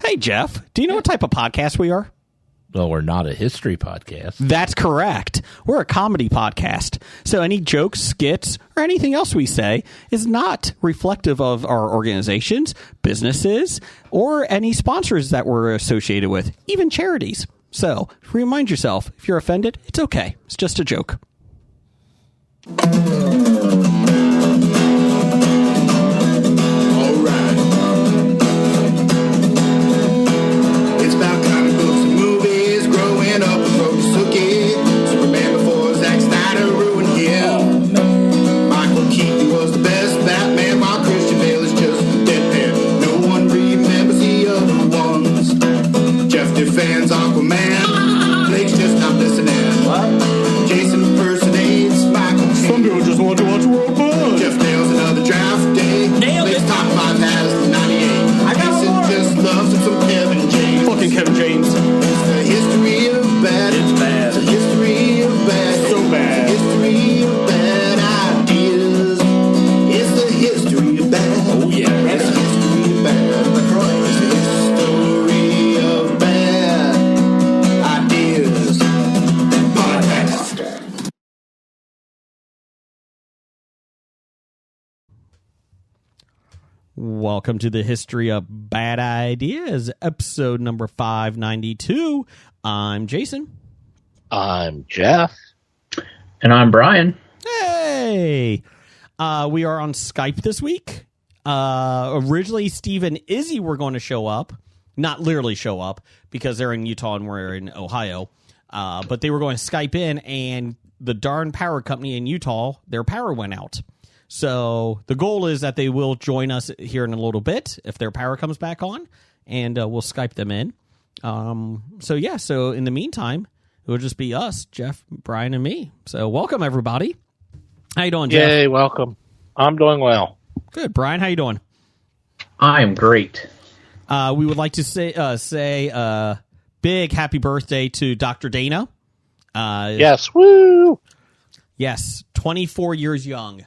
Hey, Jeff, do you know what type of podcast we are? Well, we're not a history podcast. That's correct. We're a comedy podcast. So any jokes, skits, or anything else we say is not reflective of our organizations, businesses, or any sponsors that we're associated with, even charities. So remind yourself, if you're offended, it's okay. It's just a joke. Fans Aquaman, Blake's just not listening. What? Jason impersonates Michael. Some people just want to watch World Buzz. Jeff nails another draft day. Blake's top 5 has 98. Jason just loves some Kevin James. Fucking Kevin James. It's the history of bad. It's bad. It's the history of bad. So bad. It's the history of bad ideas. It's the history of bad. Oh yeah. It's the history of bad. It's the history of bad. Welcome to the History of Bad Ideas, episode number 592. I'm Jason. I'm Jeff. And I'm Brian. Hey! We are on Skype this week. Originally, Steve and Izzy were going to show up. Not literally show up, because they're in Utah and we're in Ohio. But they were going to Skype in, and the darn power company in Utah, their power went out. So the goal is that they will join us here in a little bit if their power comes back on, and we'll Skype them in. So in the meantime, it will just be us, Jeff, Brian, and me. So welcome, everybody. How you doing, Jeff? Yay, welcome. I'm doing well. Good. Brian, how you doing? I am great. We would like to say big happy birthday to Dr. Dana. Yes, woo! Yes, 24 years young.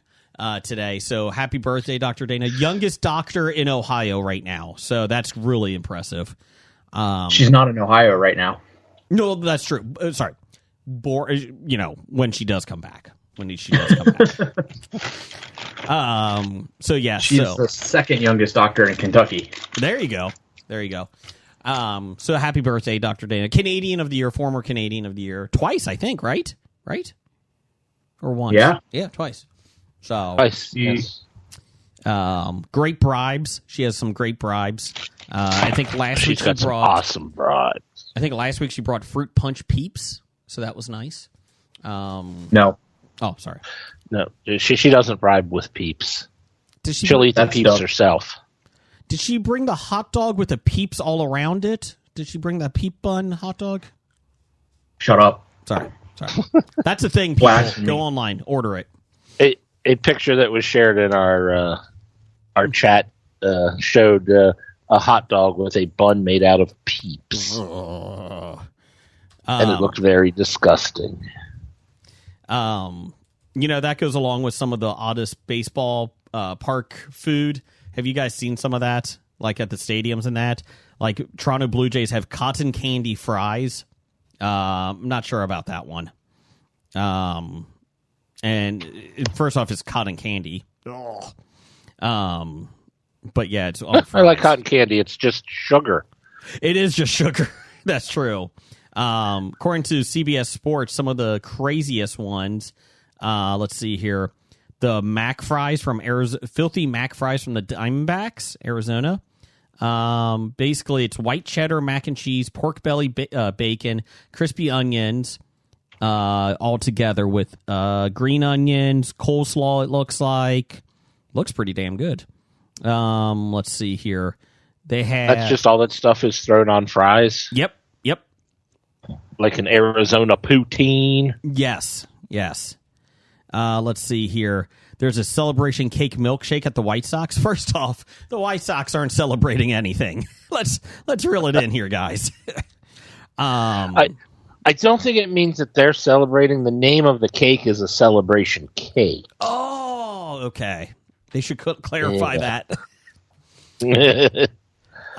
Today. So happy birthday, Dr. Dana. Youngest doctor in Ohio right now. So that's really impressive. She's not in Ohio right now. No, that's true. Sorry. When she does come back. When she does come back. So yeah. She's the second youngest doctor in Kentucky. There you go. So happy birthday, Dr. Dana. Canadian of the Year, former Canadian of the Year. Twice, I think, right? Or once? Yeah, twice. So nice. Yes. Great bribes. She has some great bribes. I think last week she brought awesome bribes. I think last week she brought fruit punch peeps, so that was nice. No. Oh, sorry. No, she doesn't bribe with peeps. She'll eat the peeps herself. Did she bring the hot dog with the peeps all around it? Did she bring that peep bun hot dog? Shut up. Sorry. That's a thing, people. Go online, order it. A picture that was shared in our chat showed a hot dog with a bun made out of peeps, and it looked very disgusting. That goes along with some of the oddest baseball park food. Have you guys seen some of that, like at the stadiums and that? Like Toronto Blue Jays have cotton candy fries. I'm not sure about that one. And first off, it's cotton candy. But yeah, it's all I like cotton candy. It's just sugar. It is just sugar. That's true. According to CBS Sports, some of the craziest ones. Let's see here. The Mac fries from Arizona, filthy Mac fries from the Diamondbacks, Arizona. Basically, it's white cheddar, mac and cheese, pork belly, bacon, crispy onions. All together with green onions, coleslaw, it looks pretty damn good. Let's see here. They have... That's just all that stuff is thrown on fries? Yep. Like an Arizona poutine? Yes. Let's see here. There's a celebration cake milkshake at the White Sox. First off, the White Sox aren't celebrating anything. Let's reel it in here, guys. I don't think it means that they're celebrating. The name of the cake is a celebration cake. Oh, okay. They should clarify that.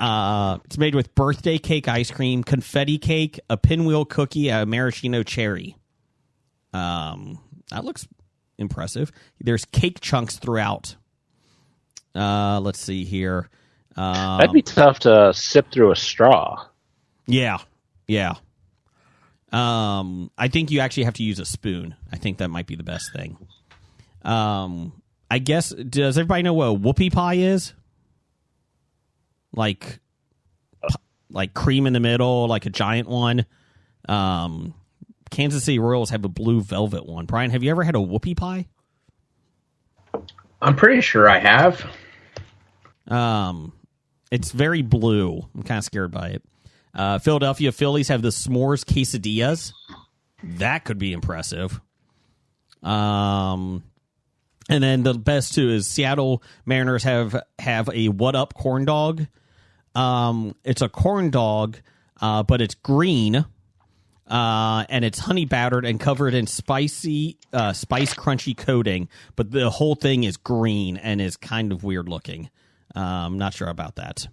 It's made with birthday cake ice cream, confetti cake, a pinwheel cookie, a maraschino cherry. That looks impressive. There's cake chunks throughout. Let's see here. That'd be tough to sip through a straw. Yeah. I think you actually have to use a spoon. I think that might be the best thing. I guess, does everybody know what whoopie pie is? Like cream in the middle, like a giant one. Kansas City Royals have a blue velvet one. Brian, have you ever had a whoopie pie? I'm pretty sure I have. It's very blue. I'm kind of scared by it. Philadelphia Phillies have the s'mores quesadillas. That could be impressive. And then the best two is Seattle Mariners have a what up corn dog. It's a corn dog, but it's green, and it's honey battered and covered in spice crunchy coating. But the whole thing is green and is kind of weird looking. I'm not sure about that.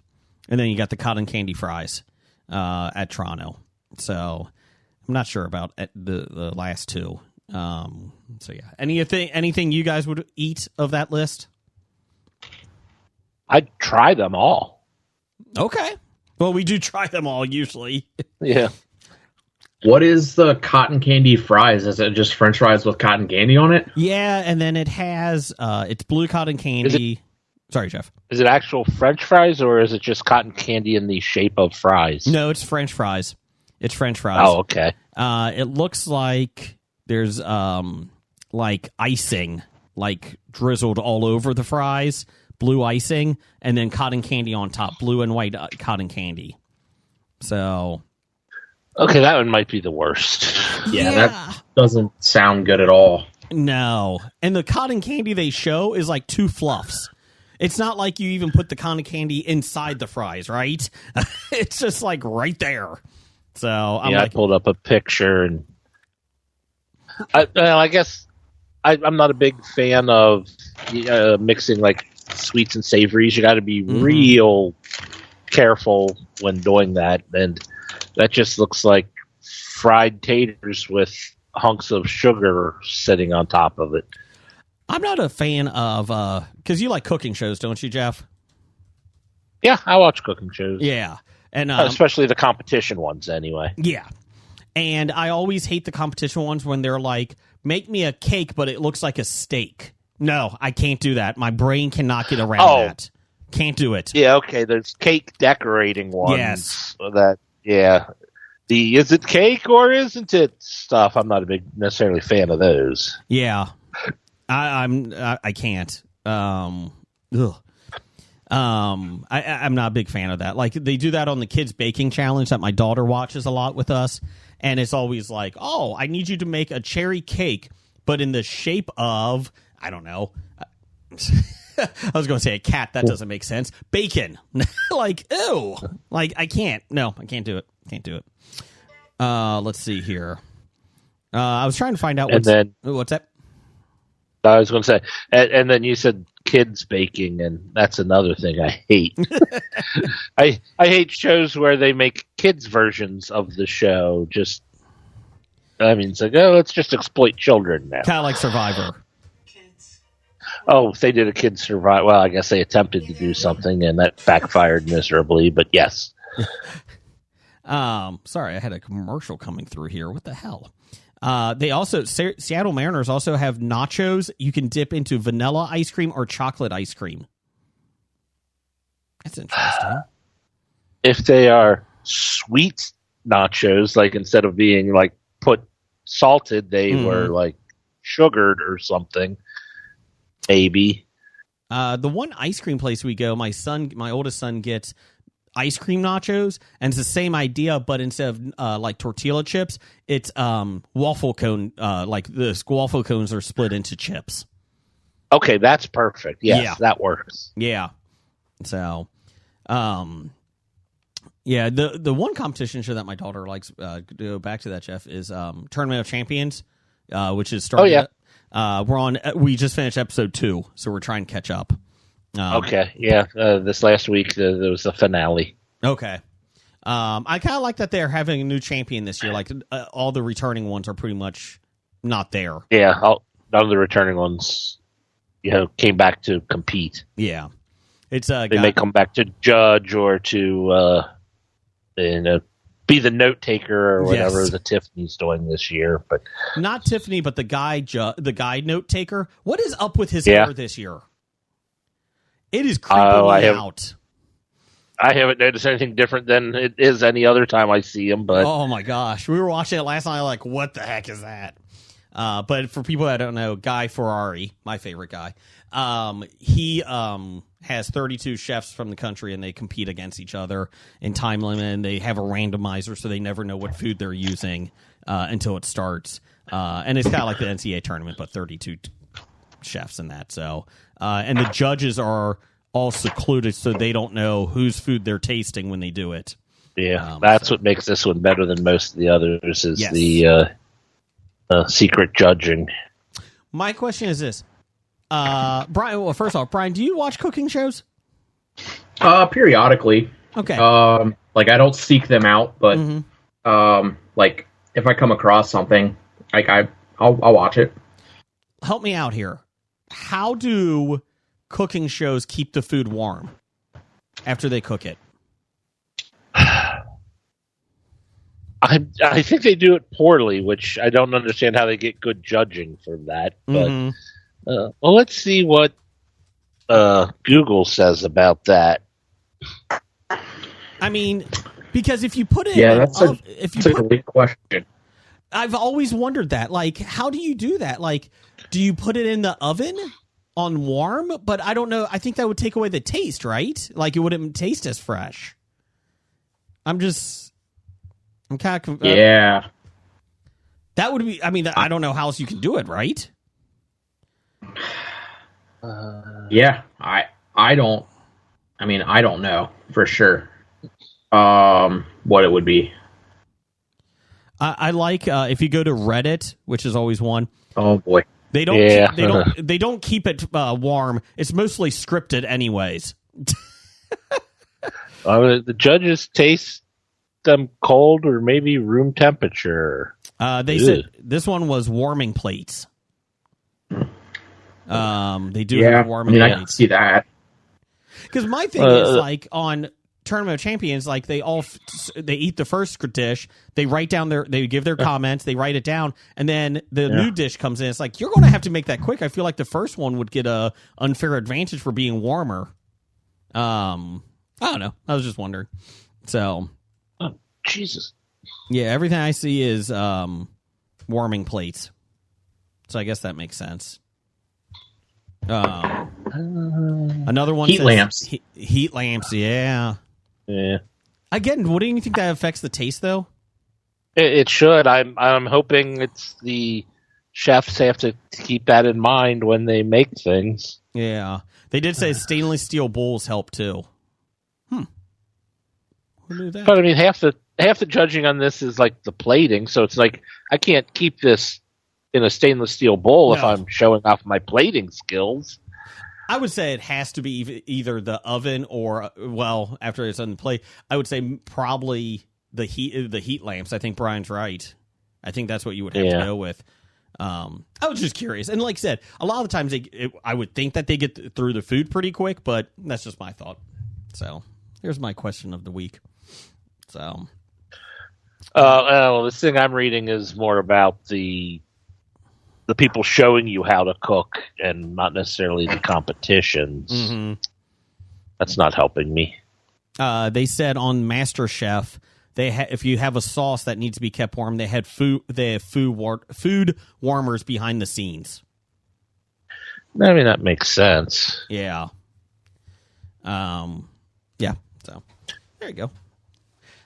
And then you got the cotton candy fries at Toronto. So I'm not sure about the last two. So yeah, anything you guys would eat of that list? I'd try them all. Okay. Well, we do try them all usually. Yeah. What is the cotton candy fries? Is it just French fries with cotton candy on it? Yeah, and then it has it's blue cotton candy. Sorry, Jeff. Is it actual French fries or is it just cotton candy in the shape of fries? No, it's French fries. It's French fries. Oh, okay. It looks like there's like icing, like drizzled all over the fries, blue icing, and then cotton candy on top, blue and white cotton candy. So, okay, that one might be the worst. Yeah, that doesn't sound good at all. No, and the cotton candy they show is like two fluffs. It's not like you even put the cotton candy inside the fries, right? It's just like right there. So I pulled up a picture, and I guess I'm not a big fan of mixing like sweets and savories. You got to be real careful when doing that, and that just looks like fried taters with hunks of sugar sitting on top of it. I'm not a fan of because you like cooking shows, don't you, Jeff? Yeah, I watch cooking shows. Yeah, and especially the competition ones, anyway. Yeah, and I always hate the competition ones when they're like, "Make me a cake, but it looks like a steak." No, I can't do that. My brain cannot get around that. Can't do it. Yeah, okay. There's cake decorating ones. Yes. Is it cake or isn't it stuff? I'm not a big necessarily fan of those. Yeah. I can't. I'm not a big fan of that. Like they do that on the kids baking challenge that my daughter watches a lot with us, and it's always like, "Oh, I need you to make a cherry cake, but in the shape of I don't know." I was going to say a cat. That doesn't make sense. Bacon, like ew. Like I can't. No, I can't do it. Can't do it. Let's see here. I was trying to find out what's that. I was going to say, and then you said kids baking, and that's another thing I hate. I hate shows where they make kids versions of the show. It's like, let's just exploit children now. Kind of like Survivor. Oh, they did a kids Survivor. Well, I guess they attempted to do something, and that backfired miserably. But yes. Sorry, I had a commercial coming through here. What the hell? They also Seattle Mariners also have nachos you can dip into vanilla ice cream or chocolate ice cream. That's interesting. If they are sweet nachos, like instead of being like put salted, they were like sugared or something. Maybe. The one ice cream place we go, my oldest son gets ice cream nachos, and it's the same idea, but instead of like tortilla chips, it's waffle cone. Like the waffle cones are split into chips. Okay, that's perfect. Yes, that works. Yeah. So, yeah, the one competition show that my daughter likes, to go back to that, Jeff, is Tournament of Champions, which is starting. Oh, yeah. We just finished episode 2, so we're trying to catch up. Okay, yeah. This last week there was the finale. Okay. I kind of like that they're having a new champion this year. Like all the returning ones are pretty much not there. Yeah, none of the returning ones, came back to compete. Yeah, it's they may come back to judge or to be the note taker or whatever the Tiffany's doing this year. But not Tiffany, but the guy note taker. What is up with his hair this year? It is creeping me out. I haven't noticed anything different than it is any other time I see him. But oh my gosh, we were watching it last night. Like, what the heck is that? But for people that don't know, Guy Ferrari, my favorite guy, he has 32 chefs from the country, and they compete against each other in time limit. And they have a randomizer, so they never know what food they're using until it starts. And it's kind of like the NCAA tournament, but 32 chefs in that. So, and the judges are all secluded, so they don't know whose food they're tasting when they do it. Yeah, that's what makes this one better than most of the others. Is the secret judging. My question is this, Brian. Well, first off, Brian, do you watch cooking shows? Periodically. Okay. Like I don't seek them out, but like if I come across something, like I'll watch it. Help me out here. How do cooking shows keep the food warm after they cook it? I think they do it poorly, which I don't understand how they get good judging for that. But well, let's see what Google says about that. I mean, because if you put it, that's a great question. I've always wondered that. Like, how do you do that? Like, do you put it in the oven on warm? But I don't know. I think that would take away the taste, right? Like, it wouldn't taste as fresh. I'm kind of yeah. That would be. I mean, I don't know how else you can do it, right? Yeah, I don't. I mean, I don't know for sure. What it would be. I like if you go to Reddit, which is always one. Oh boy, they don't. They don't keep it warm. It's mostly scripted, anyways. The judges taste them cold or maybe room temperature. They said this one was warming plates. They do have warming plates. I can see that. Because my thing is, like, on Tournament of Champions, like, they eat the first dish, they write down they give their comments, they write it down, and then the new dish comes in. It's like, you're going to have to make that quick. I feel like the first one would get a unfair advantage for being warmer. I don't know. I was just wondering. So, Jesus. Yeah, everything I see is warming plates. So I guess that makes sense. Another one heat lamps. Heat lamps, yeah. Yeah. Again, what do you think that affects the taste, though? It should. I'm hoping it's the chefs have to keep that in mind when they make things. Yeah. They did say stainless steel bowls help, too. Who knew that? But, I mean, half the judging on this is, like, the plating, so it's like, I can't keep this in a stainless steel bowl if I'm showing off my plating skills. I would say it has to be either the oven or, well, after it's on the plate, I would say probably the heat lamps. I think Brian's right. I think that's what you would have to go with. I was just curious. And like I said, a lot of the times I would think that they get through the food pretty quick, but that's just my thought. So here's my question of the week. So, well, this thing I'm reading is more about the people showing you how to cook and not necessarily the competitions. Mm-hmm. That's not helping me. They said on MasterChef, if you have a sauce that needs to be kept warm, they have food warmers behind the scenes. I mean, that makes sense. Yeah. Yeah. So there you go.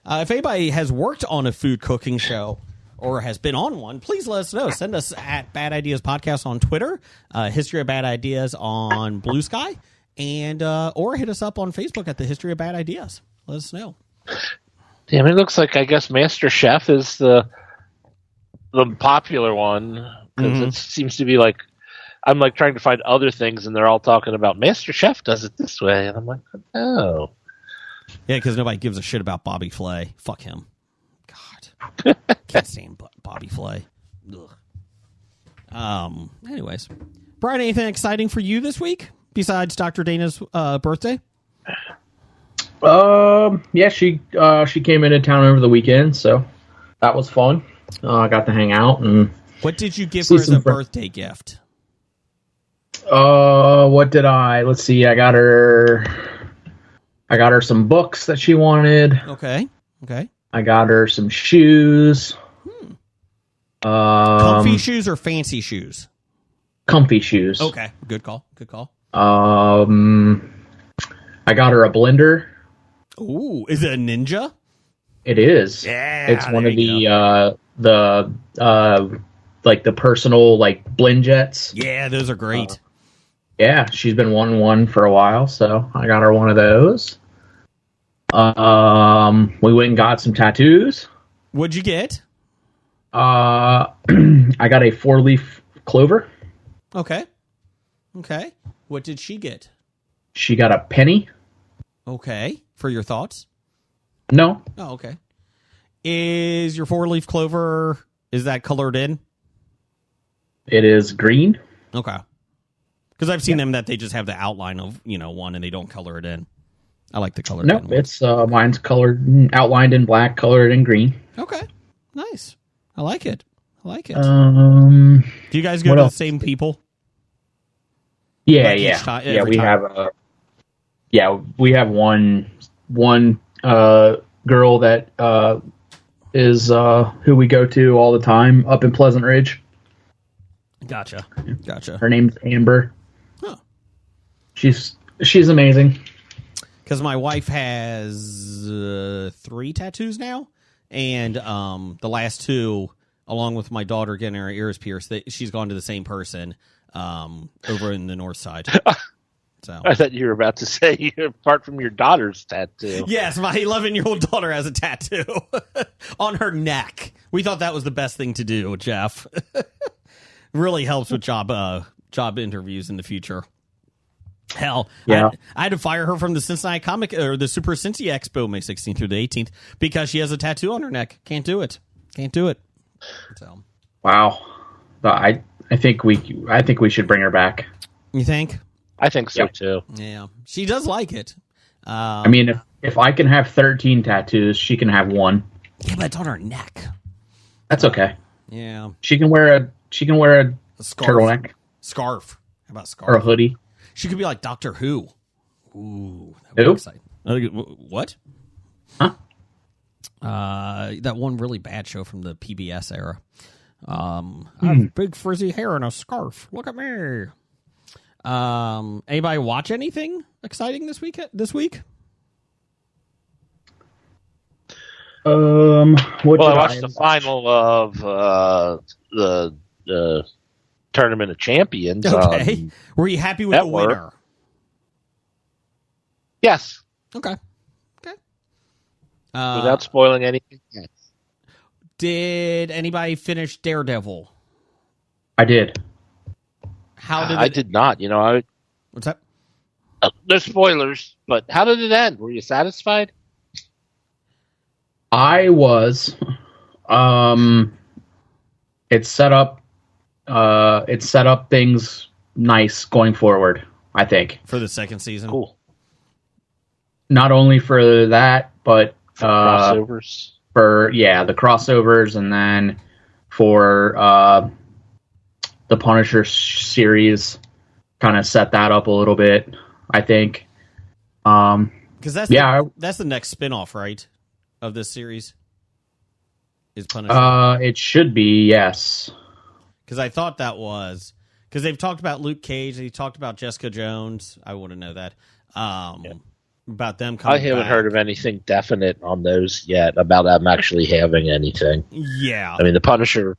If anybody has worked on a food cooking show or has been on one, please let us know. Send us at Bad Ideas Podcast on Twitter, History of Bad Ideas on Blue Sky, and or hit us up on Facebook at the History of Bad Ideas. Let us know. Damn, it looks like, I guess, MasterChef is the popular one, because it seems to be like, I'm like trying to find other things, and they're all talking about MasterChef does it this way, and I'm like, oh. Yeah, because nobody gives a shit about Bobby Flay. Fuck him. God. Can't stand Bobby Flay. Ugh. Anyways. Brian, anything exciting for you this week besides Dr. Dana's birthday? Yeah, she came into town over the weekend, so that was fun. I got to hang out and. What did you give her as a birthday gift? What did I? Let's see. I got her some books that she wanted. Okay. I got her some shoes. Comfy shoes or fancy shoes? Comfy shoes. Okay. Good call. I got her a blender. Ooh, is it a Ninja? It is. Yeah. It's one of the like the personal like blend jets. Yeah, those are great. Yeah, she's been wanting one for a while, so I got her one of those. We went and got some tattoos. What'd you get? I got a 4-leaf clover. Okay. What did she get? She got a penny. Okay. For your thoughts? No. Oh, okay. Is your 4-leaf clover, is that colored in? It is green. Okay. Because I've seen them that they just have the outline of, one and they don't color it in. I like the color. No, it's mine's colored, outlined in black, colored in green. Okay. Nice. I like it. Do you guys go to the same people? Yeah, Like yeah. every time? We have one girl that is who we go to all the time up in Pleasant Ridge. Gotcha. Her name's Amber. Huh. She's amazing. Because my wife has 3 tattoos now, and the last 2, along with my daughter getting her ears pierced, she's gone to the same person over in the north side. So I thought you were about to say, apart from your daughter's tattoo. Yes, my 11-year-old daughter has a tattoo on her neck. We thought that was the best thing to do, Jeff. Really helps with job interviews in the future. Hell, yeah. I had to fire her from the Cincinnati or the Super Cincy Expo May 16th through the 18th because she has a tattoo on her neck. Can't do it. So, wow. I think we should bring her back. You think? I think so too. Yeah, she does like it. I mean, if I can have 13 tattoos, she can have 1. Yeah, but it's on her neck. That's okay. Yeah, she can wear a scarf. Turtleneck. Scarf. How about scarf? Or a hoodie. She could be like Doctor Who. Ooh, that would be exciting. What? Huh? That one really bad show from the PBS era. I have big frizzy hair and a scarf. Look at me. Anybody watch anything exciting this week? I watched the final of the Tournament of Champions. Okay. Were you happy with the winner? Yes. Okay. Without spoiling anything yet. Did anybody finish Daredevil? I did. How did I did not. What's that? There's spoilers, but how did it end? Were you satisfied? I was. It set up things nice going forward, I think. For the second season. Cool. Not only for that, but crossovers. For the crossovers, and then for the Punisher series, kind of set that up a little bit, I think. Because that's the next spinoff, right, of this series. Is Punisher? It should be, yes. Because I thought that was because they've talked about Luke Cage, they talked about Jessica Jones. I wouldn't know that. About them coming I haven't back. heard of anything definite on those yet about them actually having anything. Yeah. I mean, the Punisher,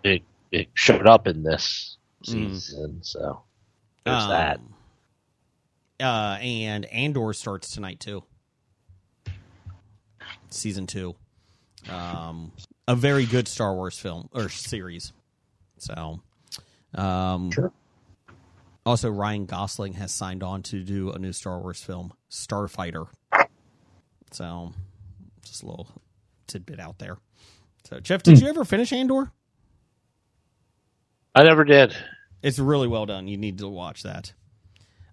it showed up in this season, so there's that. And Andor starts tonight, too. Season 2. A very good Star Wars film, or series. So, sure. Also, Ryan Gosling has signed on to do a new Star Wars film, Starfighter. So, just a little tidbit out there. So, Jeff, did you ever finish Andor? I never did. It's really well done. You need to watch that.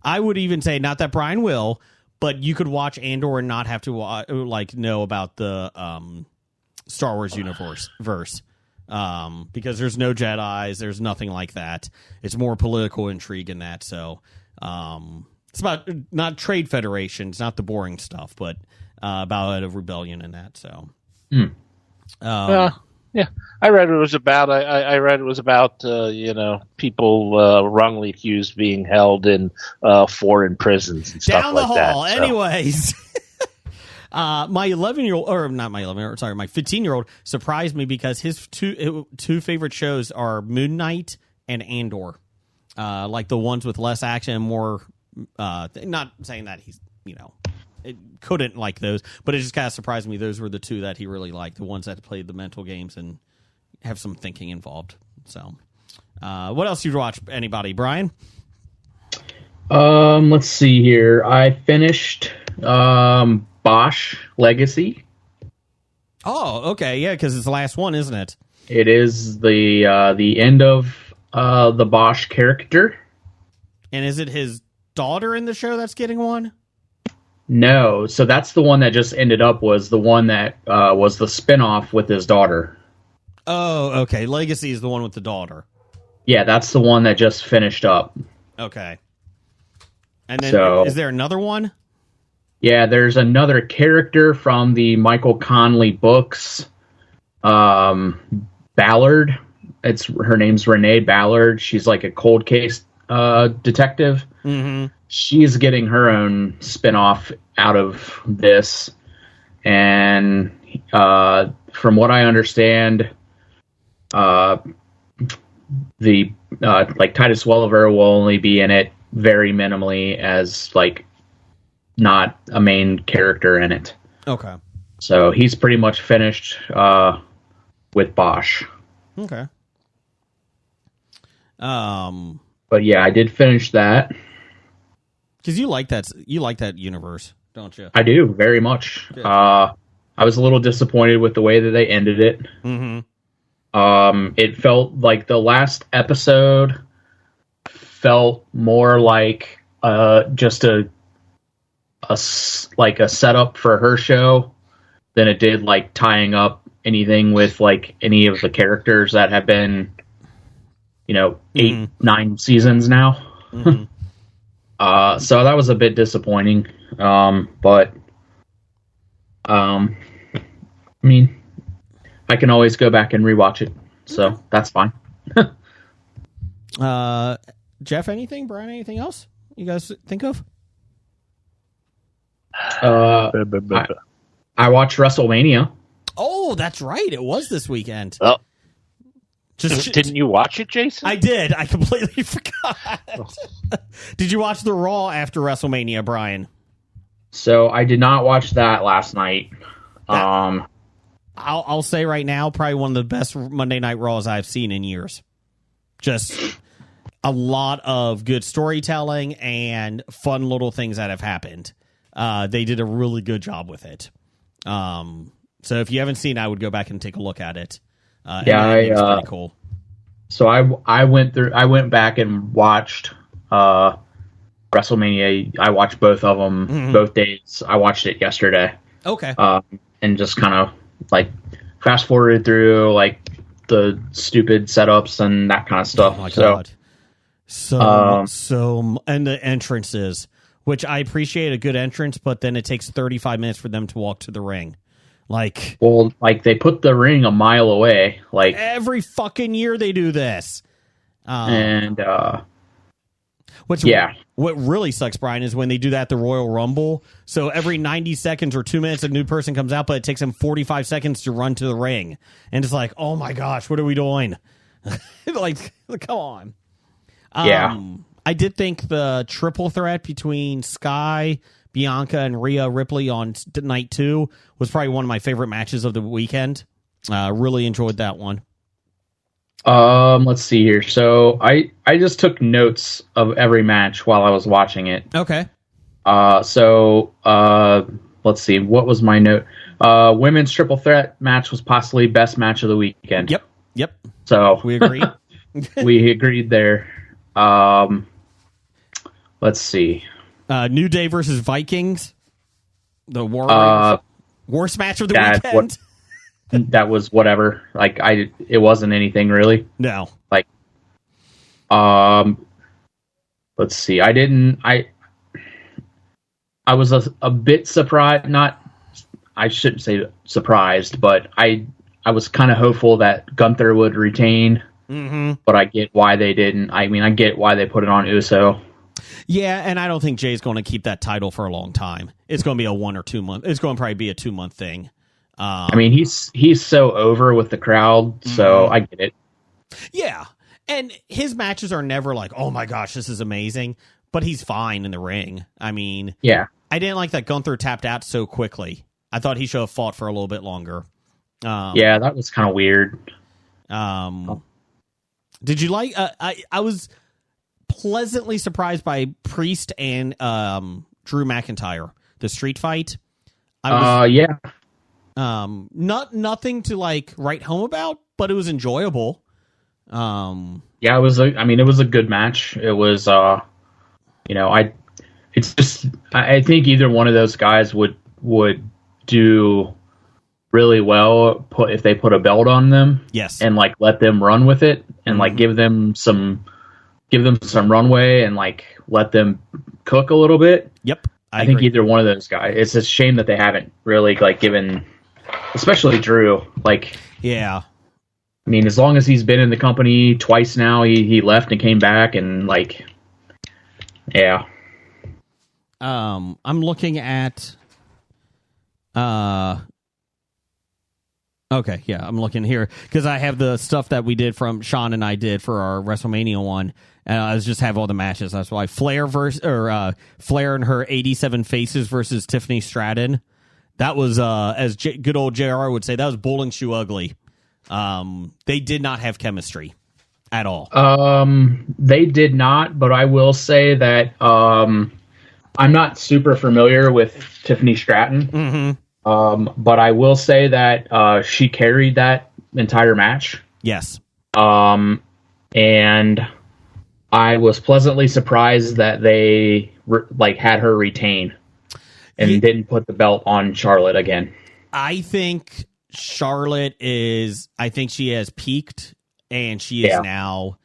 I would even say, not that Brian will, but you could watch Andor and not have to know about the Star Wars universe because there's no Jedis, there's nothing like that. It's more political intrigue in that. So it's about not trade federations, not the boring stuff, but about a rebellion in that. So. Yeah, I read it was about. I read it was about people wrongly accused being held in foreign prisons and stuff down the like that. hall. So. Anyways, my 11-year-old, or not my 11-year-old, sorry, my 15-year-old surprised me because his two favorite shows are Moon Knight and Andor, like the ones with less action and more. Not saying that he's it couldn't like those, but it just kind of surprised me. Those were the two that he really liked, the ones that played the mental games and have some thinking involved. So, what else you watch? Anybody, Brian? Let's see here. I finished Bosch Legacy. Oh, okay, yeah, because it's the last one, isn't it? It is the end of the Bosch character. And is it his daughter in the show that's getting one? No, so that's the one that just ended up was the one that was the spinoff with his daughter. Oh, okay. Legacy is the one with the daughter. Yeah, that's the one that just finished up. Okay. And then is there another one? Yeah, there's another character from the Michael Connelly books. Ballard. Her name's Renee Ballard. She's like a cold case detective. Mm-hmm. She's getting her own spinoff out of this, and from what I understand, the Titus Welliver will only be in it very minimally as not a main character in it. Okay. So he's pretty much finished with Bosch. Okay. But yeah, I did finish that. Because you like that universe, don't you? I do, very much. Good. I was a little disappointed with the way that they ended it. Mm-hmm. It felt like the last episode felt more like just a setup for her show than it did like tying up anything with like any of the characters that have been 8-9 seasons now. Mm-hmm. So that was a bit disappointing. But I mean, I can always go back and rewatch it, so that's fine. Jeff, anything? Brian, anything else you guys think of? I watched WrestleMania. Oh, that's right. It was this weekend. Oh. Just didn't you watch it, Jason? I did. I completely forgot. Did you watch the Raw after WrestleMania, Brian? So I did not watch that last night. I'll say right now, probably one of the best Monday Night Raws I've seen in years. Just a lot of good storytelling and fun little things that have happened. They did a really good job with it. So if you haven't seen it, I would go back and take a look at it. It's pretty cool. So I went back and watched WrestleMania. I watched both of them both days. I watched it yesterday. Okay. And just kind of fast forwarded through the stupid setups and that kind of stuff. Oh my God. So and the entrances, which I appreciate a good entrance, but then it takes 35 minutes for them to walk to the ring. They put the ring a mile away. Every fucking year they do this. What really sucks, Brian, is when they do that at the Royal Rumble. So every 90 seconds or 2 minutes, a new person comes out, but it takes them 45 seconds to run to the ring. And it's like, oh my gosh, what are we doing? Come on. I did think the triple threat between Sky, Bianca, and Rhea Ripley on night 2 was probably one of my favorite matches of the weekend. Really enjoyed that one. Let's see here. So I just took notes of every match while I was watching it. Okay. let's see, what was my note? Women's triple threat match was possibly best match of the weekend. Yep. So We agree. we agreed there. Let's see. New Day versus Vikings. The worst match of the weekend. That was whatever. Like it wasn't anything really. No. Like, let's see. I was a bit surprised. I shouldn't say surprised, but I was kind of hopeful that Gunther would retain. Mm-hmm. But I get why they didn't. I mean, I get why they put it on Uso. Yeah, and I don't think Jay's going to keep that title for a long time. It's going to be a 1 or 2 month. It's going to probably be a 2-month thing. I mean, he's so over with the crowd, so I get it. Yeah, and his matches are never like, oh my gosh, this is amazing. But he's fine in the ring. I mean, yeah, I didn't like that Gunther tapped out so quickly. I thought he should have fought for a little bit longer. Yeah, that was kind of weird. Did you like? I was pleasantly surprised by Priest and Drew McIntyre, the street fight. Yeah. Nothing to like write home about, but it was enjoyable. Yeah, it was. I mean, it was a good match. It was. I think either one of those guys would do really well if they put a belt on them. Yes, and like let them run with it and like give them some runway and like let them cook a little bit. Yep, I think either one of those guys. It's a shame that they haven't really like given, especially Drew. Like, yeah. I mean, as long as he's been in the company twice now, he left and came back and like, yeah. I'm looking at. Okay, yeah, I'm looking here because I have the stuff that we did from Sean and I did for our WrestleMania one, and I just have all the matches. That's why Flair Flair and her 87 Faces versus Tiffany Stratton. That was as good old JR would say, that was bowling shoe ugly. They did not have chemistry at all. They did not, but I will say that I'm not super familiar with Tiffany Stratton. Mm-hmm. But I will say that she carried that entire match. Yes. And I was pleasantly surprised that they had her retain and didn't put the belt on Charlotte again. I think Charlotte I think she has peaked, and she is now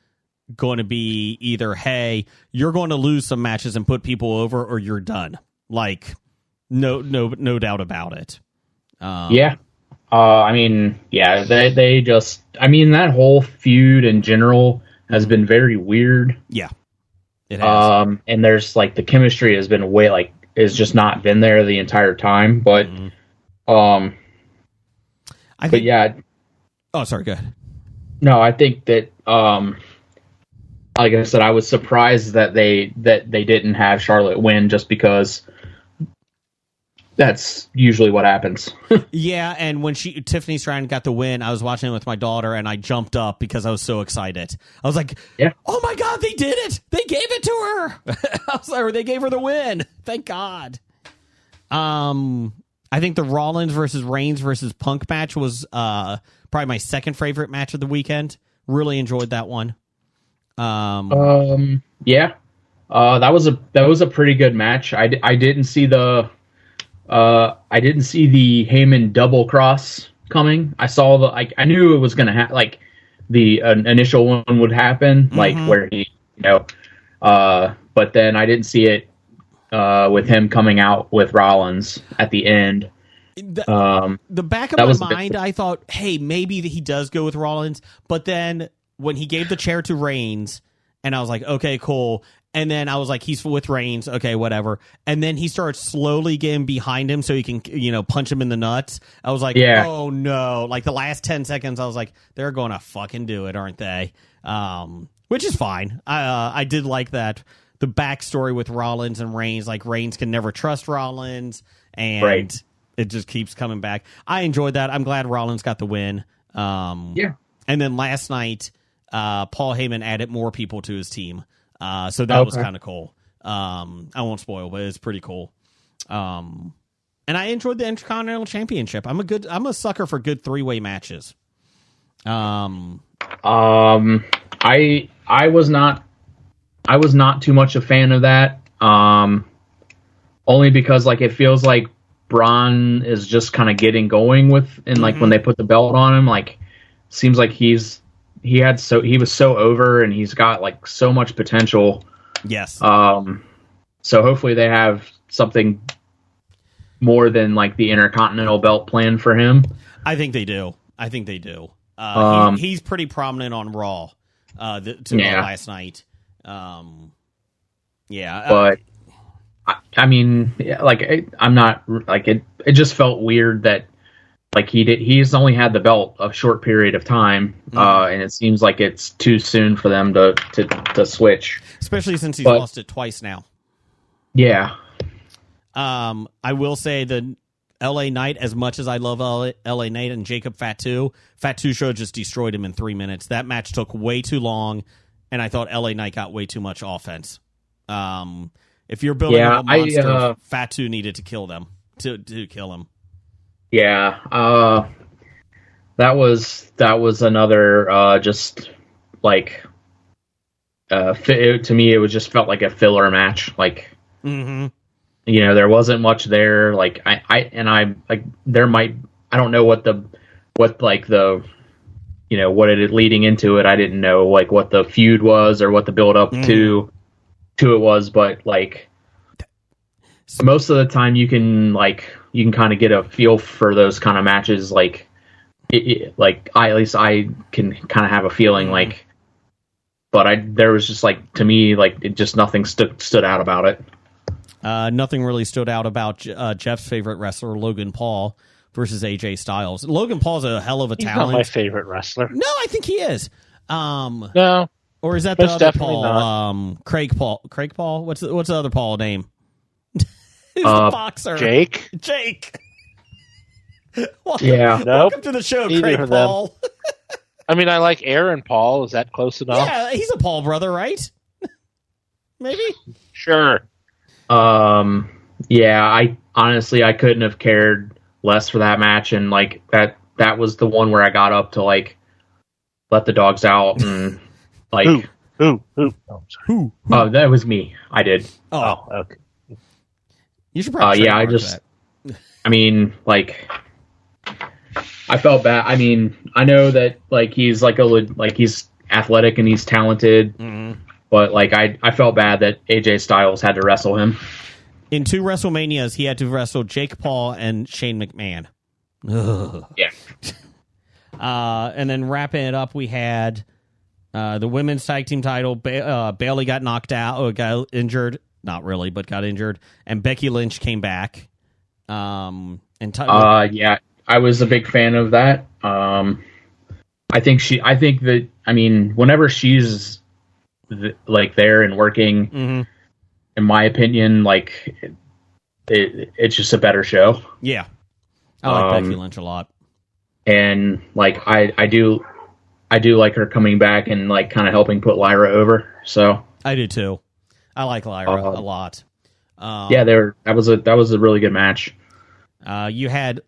going to be either, hey, you're going to lose some matches and put people over, or you're done. Like, no doubt about it. Yeah. I mean, yeah, they just, I mean, that whole feud in general has been very weird. Yeah. It has. And there's like the chemistry has been is just not been there the entire time, but, I think, yeah. Oh, sorry, go ahead. No, I think that, like I said, I was surprised that they didn't have Charlotte win just because that's usually what happens. Yeah, and when Tiffany Stratton got the win, I was watching it with my daughter, and I jumped up because I was so excited. I was like, yeah. Oh my God, they did it! They gave it to her! They gave her the win. Thank God. I think the Rollins versus Reigns versus Punk match was probably my second favorite match of the weekend. Really enjoyed that one. Yeah. That was a pretty good match. I didn't see the Heyman double cross coming. I saw I knew it was going to happen. Like the initial one would happen, like where he, but then I didn't see it with him coming out with Rollins at the end. The back of my mind, I thought, hey, maybe he does go with Rollins, but then when he gave the chair to Reigns, and I was like, okay, cool. And then I was like, he's with Reigns. Okay, whatever. And then he started slowly getting behind him so he can, punch him in the nuts. I was like, Oh, no. Like the last 10 seconds, I was like, they're going to fucking do it, aren't they? Which is fine. I did like that. The backstory with Rollins and Reigns, like Reigns can never trust Rollins, and it just keeps coming back. I enjoyed that. I'm glad Rollins got the win. Yeah. And then last night, Paul Heyman added more people to his team. So that was kind of cool. I won't spoil, but it's pretty cool. And I enjoyed the Intercontinental Championship. I'm a sucker for good 3-way matches. I was not too much a fan of that. Only because like it feels like Braun is just kind of getting going with, and like when they put the belt on him, like seems like he was so over, and he's got like so much potential. Yes. So hopefully they have something more than like the Intercontinental belt planned for him. I think they do. He's pretty prominent on Raw last night. But I mean, like I'm not like it. It just felt weird that like he's only had the belt a short period of time, and it seems like it's too soon for them to switch. Especially since he's lost it twice now. Yeah. I will say the LA Knight, as much as I love LA Knight and Jacob Fatu Show just destroyed him in 3 minutes. That match took way too long, and I thought LA Knight got way too much offense. If you're building a monster, Fatu needed to kill them to kill him. Yeah, that was another just like to me it was just felt like a filler match. Like, you know, there wasn't much there. Like I don't know what it leading into it. I didn't know like what the feud was or what the build up to it was, but like most of the time you can kind of get a feel for those kind of matches. Like at least I can kind of have a feeling like, but there was just like, to me, like it just nothing stood out about it. Nothing really stood out about Jeff's favorite wrestler, Logan Paul, versus AJ Styles. Logan Paul's a hell of a talent. Not my favorite wrestler. No, I think he is. No. Or is that the other Paul? Not. Craig Paul. What's the other Paul name? Who's the boxer? Jake. Welcome to the show, Craig Paul. I mean, I like Aaron Paul. Is that close enough? Yeah, he's a Paul brother, right? Maybe. Sure. Yeah, I honestly couldn't have cared less for that match, and like that was the one where I got up to like let the dogs out and like who? Oh, who? Oh, that was me. I did. Oh, okay. You should probably. Yeah, I mean, like, I felt bad. I mean, I know that like he's he's athletic and he's talented. But like I felt bad that AJ Styles had to wrestle him. In 2 WrestleManias, he had to wrestle Jake Paul and Shane McMahon. Ugh. Yeah. And then wrapping it up, we had the women's tag team title. Bayley got knocked out, or got injured. Not really, but got injured. And Becky Lynch came back. Yeah, I was a big fan of that. I think that whenever she's like there and working, in my opinion, like it's just a better show. Yeah, I like Becky Lynch a lot, and like I do like her coming back and like kind of helping put Lyra over. So I do too. I like Lyra a lot. Yeah, that was a really good match. You had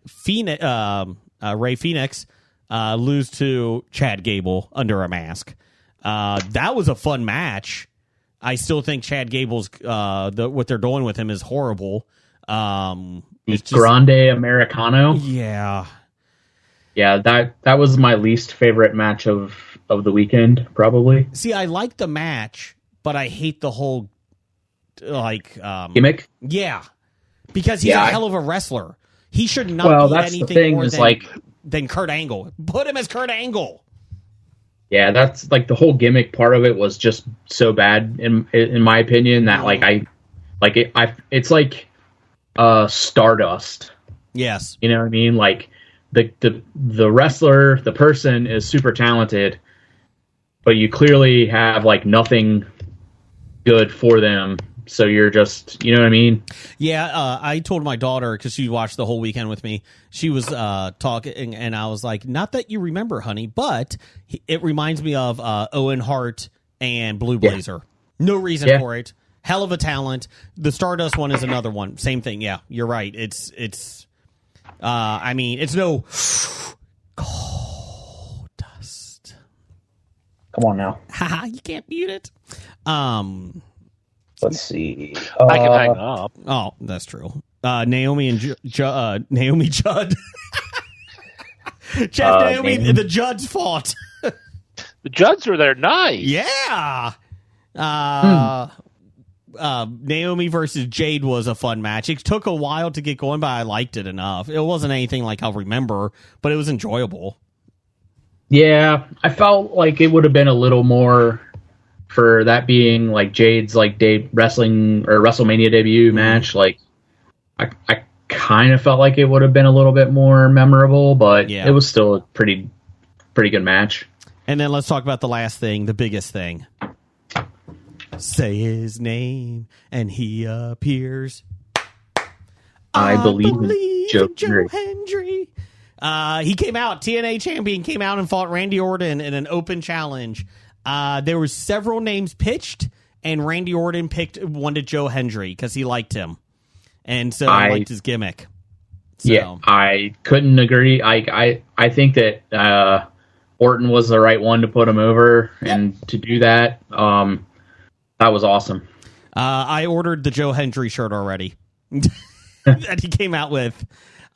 Ray Phoenix lose to Chad Gable under a mask. That was a fun match. I still think Chad Gable's what they're doing with him is horrible. It's just, Grande Americano. Yeah, that was my least favorite match of the weekend, probably. See, I like the match, but I hate the whole gimmick. Yeah, because he's a hell of a wrestler. He should not be anything more than Kurt Angle. Put him as Kurt Angle. Yeah, that's like the whole gimmick part of it was just so bad in my opinion that it's like Stardust. Yes, you know what I mean. Like the wrestler, the person is super talented, but you clearly have like nothing good for them. So you're just, you know what I mean? Yeah, I told my daughter, because she watched the whole weekend with me, she was talking, and I was like, not that you remember, honey, but it reminds me of Owen Hart and Blue Blazer. No reason for it. Hell of a talent. The Stardust one is another one. Same thing. Yeah, you're right. It's I mean, it's no Goldust. Come on now. Haha, you can't mute it. Let's see. I can hang up. Oh, that's true. Naomi and Naomi Judd. Jeff Naomi, the Judds fought. The Judds were there. Nice. Yeah. Naomi versus Jade was a fun match. It took a while to get going, but I liked it enough. It wasn't anything like I'll remember, but it was enjoyable. Yeah, I felt like it would have been a little more for that being like Jade's like wrestling or WrestleMania debut match. Like, I kind of felt like it would have been a little bit more memorable, but it was still a pretty good match. And then let's talk about the last thing, the biggest thing. Say his name, and he appears. I believe in Joe Hendry. He came out, TNA champion, came out and fought Randy Orton in an open challenge. There were several names pitched, and Randy Orton wanted Joe Hendry because he liked him. And so he liked his gimmick. So. Yeah, I couldn't agree. I think that Orton was the right one to put him over, and to do that, that was awesome. I ordered the Joe Hendry shirt already that he came out with.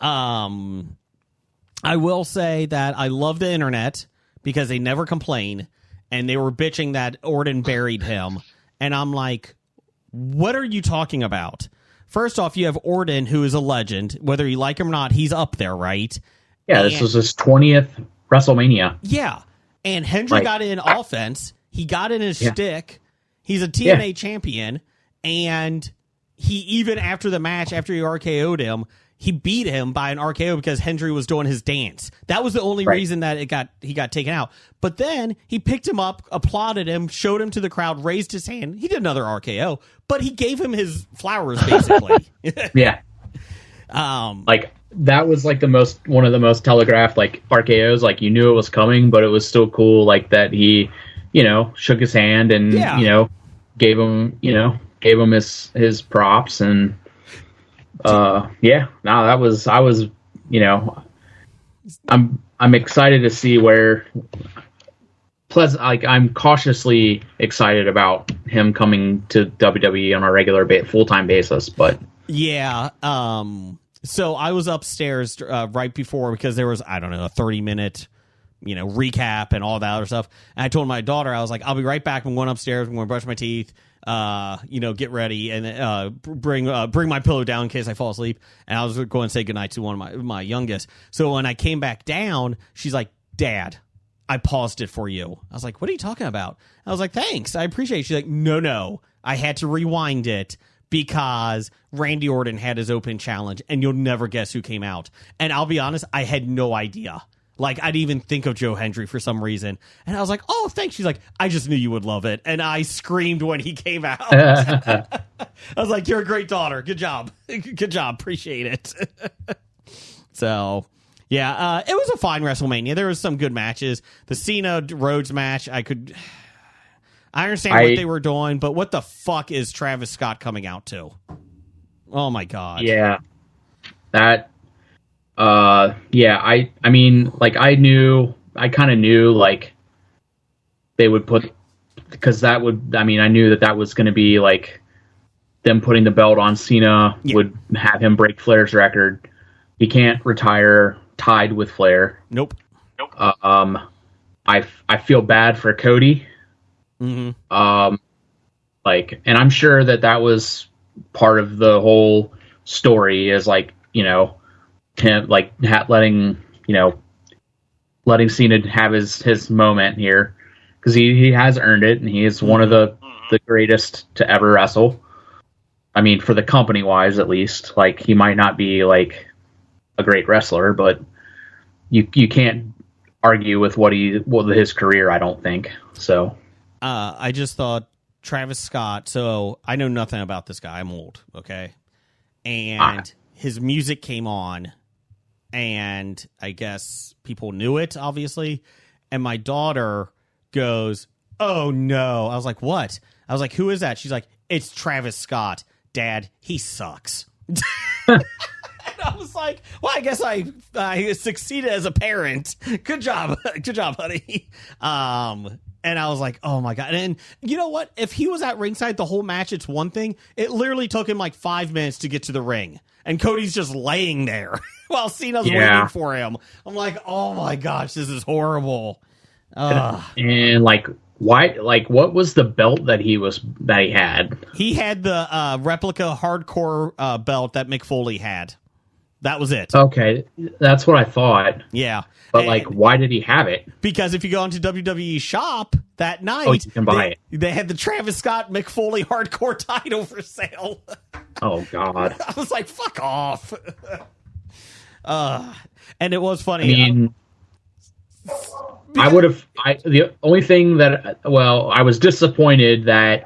I will say that I love the internet because they never complain, and they were bitching that Orton buried him. And I'm like, what are you talking about? First off, you have Orton, who is a legend. Whether you like him or not, he's up there, right? Yeah, this was his 20th WrestleMania. Yeah, and Hendry got in offense. He got in his shtick. He's a TNA champion, and he even after the match, after he RKO'd him, he beat him by an RKO because Hendry was doing his dance. That was the only reason that he got taken out. But then he picked him up, applauded him, showed him to the crowd, raised his hand. He did another RKO, but he gave him his flowers basically. Yeah. Like that was like one of the most telegraphed like RKOs. Like you knew it was coming, but it was still cool. Like that he, shook his hand and gave him his props and. I was I'm excited to see where I'm cautiously excited about him coming to WWE on a regular full-time basis, but so I was upstairs right before because there was a 30-minute recap and all that other stuff, and I told my daughter, I was like, I'll be right back, I'm going upstairs, I'm going to brush my teeth, get ready and bring my pillow down in case I fall asleep. And I was going to say goodnight to one of my youngest. So when I came back down, she's like, Dad, I paused it for you. I was like, what are you talking about? I was like, thanks, I appreciate it. She's like, no, I had to rewind it because Randy Orton had his open challenge and you'll never guess who came out. And I'll be honest, I had no idea. Like, I didn't even think of Joe Hendry for some reason. And I was like, oh, thanks. She's like, I just knew you would love it. And I screamed when he came out. I was like, you're a great daughter. Good job. Good job. Appreciate it. So, yeah, it was a fine WrestleMania. There was some good matches. The Cena-Rhodes match, I understand what they were doing, but what the fuck is Travis Scott coming out to? Oh, my God. Yeah. That... I mean, like I kind of knew like they would put, because I knew that was going to be like them putting the belt on Cena would have him break Flair's record. He can't retire tied with Flair. Nope. I feel bad for Cody. Mm-hmm. And I'm sure that was part of the whole story is like, him like letting Cena have his moment here because he has earned it and he is one of the greatest to ever wrestle. I mean, for the company wise, at least, like he might not be like a great wrestler, but you can't argue with his career. I don't think so. I just thought Travis Scott. So I know nothing about this guy. I'm old, okay, and his music came on. And I guess people knew it, obviously. And my daughter goes, oh, no. I was like, what? I was like, who is that? She's like, it's Travis Scott. Dad, he sucks. And I was like, well, I guess I succeeded as a parent. Good job. Good job, honey. And I was like, oh my God. And you know what? If he was at ringside the whole match, it's one thing. It literally took him like 5 minutes to get to the ring. And Cody's just laying there while Cena's waiting for him. I'm like, oh my gosh, this is horrible. And like, why? Like, what was the belt that he had? He had the replica hardcore belt that Mick Foley had. That was it. Okay, that's what I thought. Yeah. But, like, why did he have it? Because if you go into WWE Shop that night, you can buy it. They had the Travis Scott Mick Foley hardcore title for sale. Oh, God. I was like, fuck off. And it was funny. I mean, the only thing that, I was disappointed that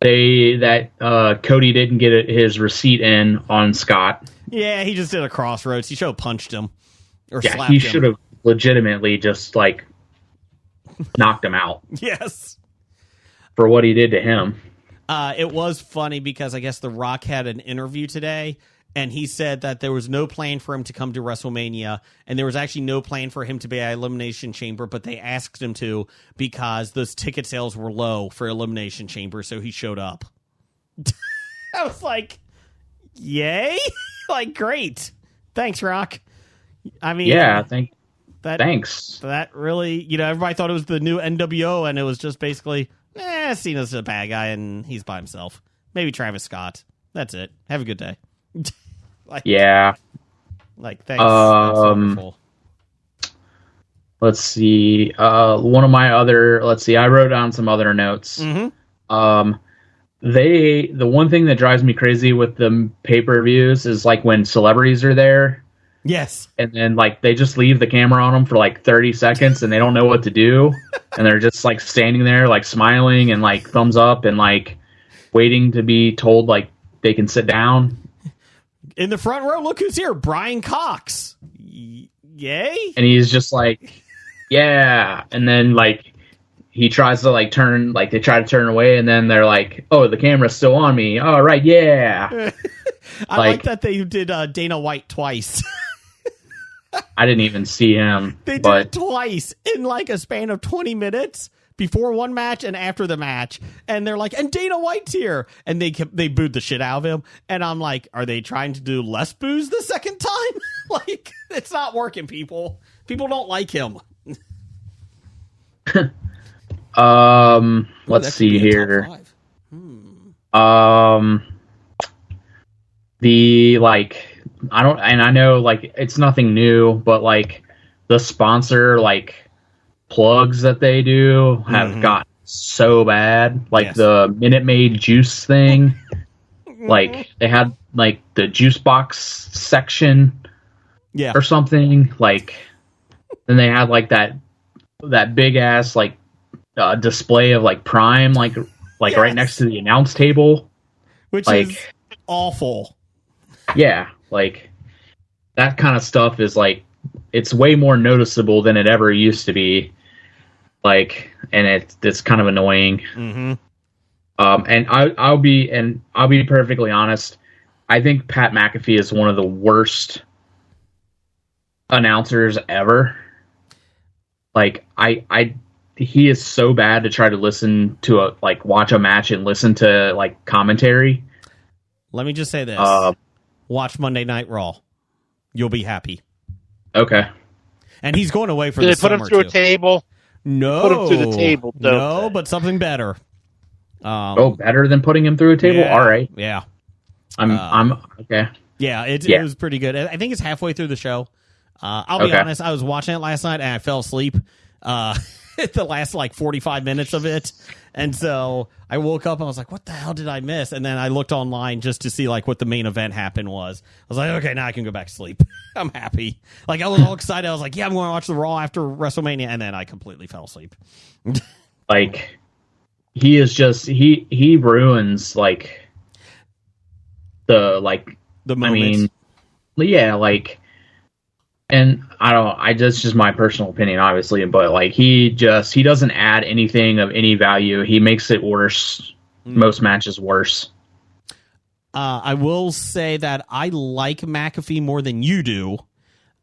Cody didn't get his receipt in on Scott. Yeah, he just did a crossroads. He should have punched him or slapped him. He should have legitimately just like knocked him out. Yes, for what he did to him. It was funny because I guess The Rock had an interview today, and he said that there was no plan for him to come to WrestleMania, and there was actually no plan for him to be at Elimination Chamber, but they asked him to because those ticket sales were low for Elimination Chamber, so he showed up. I was like, yay! Like, great. Thanks, Rock. I mean, yeah, thanks. That really, everybody thought it was the new NWO, and it was just basically, Cena's a bad guy, and he's by himself. Maybe Travis Scott. That's it. Have a good day. Yeah. Like, thanks. That's wonderful. Let's see. I wrote down some other notes. Mm-hmm. The one thing that drives me crazy with the pay-per-views is like when celebrities are there. Yes. And then like they just leave the camera on them for like 30 seconds and they don't know what to do. And they're just like standing there like smiling and like thumbs up and like waiting to be told like they can sit down. In the front row, look who's here. Brian Cox. Yay. And he's just like, yeah. And then like he tries to like turn, like they try to turn away and then they're like, oh, the camera's still on me. All right. Yeah. I like that they did Dana White twice. I didn't even see him. They did it twice in like a span of 20 minutes before one match and after the match. And they're like, and Dana White's here. And they booed the shit out of him. And I'm like, are they trying to do less boos the second time? Like, it's not working, people. People don't like him. Let's see here. I know like it's nothing new, but like the sponsor like plugs that they do have gotten so bad. Like the Minute Maid juice thing, like they had like the juice box section, or something. Like then they had like that big ass like display of like Prime, like right next to the announce table, which like, is awful. Yeah, like that kind of stuff is like it's way more noticeable than it ever used to be. Like, and it's kind of annoying. Mm-hmm. And I'll be perfectly honest. I think Pat McAfee is one of the worst announcers ever. Like he is so bad to try to listen to watch a match and listen to like commentary. Let me just say this. Watch Monday Night Raw. You'll be happy. Okay. And he's going away for the summer, too. Did they put him through a table? No. Put him through the table. No, but something better. Better than putting him through a table? Yeah, all right. Yeah. I'm okay. Yeah, it was pretty good. I think it's halfway through the show. I'll be honest, I was watching it last night and I fell asleep at the last like 45 minutes of it. And so I woke up and I was like, what the hell did I miss? And then I looked online just to see like what the main event happened was. I was like, okay, now I can go back to sleep. I'm happy. Like I was all excited. I was like, yeah, I'm going to watch the Raw after WrestleMania. And then I completely fell asleep. Like he is just, he ruins like the moments. I mean, yeah, like, and that's just my personal opinion, obviously, but like he doesn't add anything of any value. He makes it worse most matches worse. I will say that I like McAfee more than you do.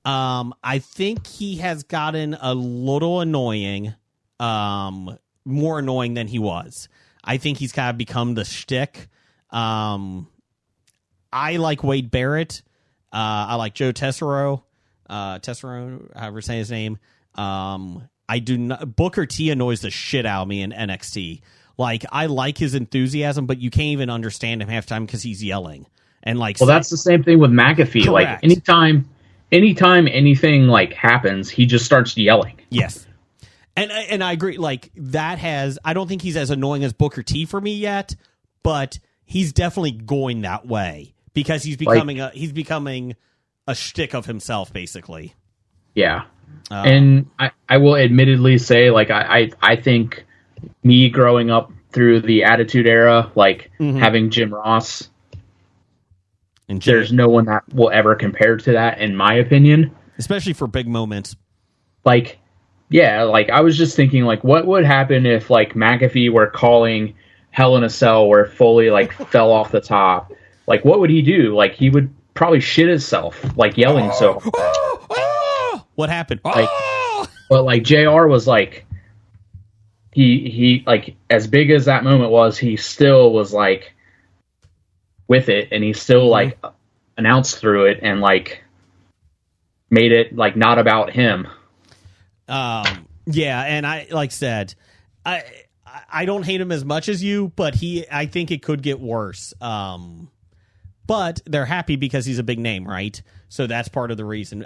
I think he has gotten a little annoying, more annoying than he was. I think he's kind of become the shtick. I like Wade Barrett. I like Joe Tessero, however you say his name. I do not. Booker T annoys the shit out of me in NXT. Like, I like his enthusiasm, but you can't even understand him half the time because he's yelling. And like, well, that's the same thing with McAfee. Correct. Like, anytime anything like happens, he just starts yelling. Yes. And I agree. Like, that has, I don't think he's as annoying as Booker T for me yet, but he's definitely going that way because he's becoming a shtick of himself, basically. Yeah. And I will admittedly say, like, I think me growing up through the Attitude Era, like having Jim Ross, and there's no one that will ever compare to that, in my opinion. Especially for big moments. Like, yeah, like, I was just thinking, like, what would happen if, like, McAfee were calling Hell in a Cell where Foley, like, fell off the top? Like, what would he do? Like, he would probably shit himself, like, yelling so hard. What happened? Like, but, like, JR was, like, he like, as big as that moment was, he still was, like, with it, and he still, like, announced through it and, like, made it, like, not about him. Yeah, and I, like said, I don't hate him as much as you, but I think it could get worse. But they're happy because he's a big name, right? So that's part of the reason.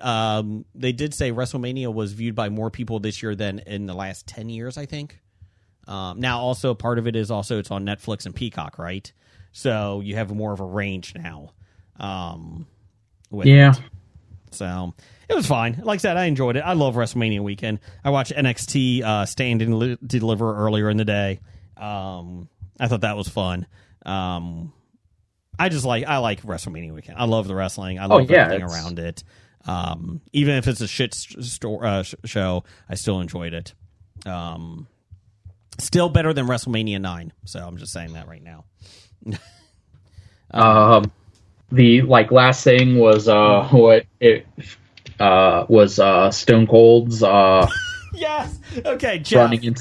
They did say WrestleMania was viewed by more people this year than in the last 10 years, I think. Now, also, part of it is also it's on Netflix and Peacock, right? So you have more of a range now. Yeah. It. So it was fine. Like I said, I enjoyed it. I love WrestleMania weekend. I watched NXT Stand and Deliver earlier in the day. I thought that was fun. I like WrestleMania weekend. I love the wrestling. I love everything around it. Even if it's a shit show, I still enjoyed it. Still better than WrestleMania 9. So I'm just saying that right now. The last thing was what it was Stone Cold's yes. Okay, Jeff. wrecking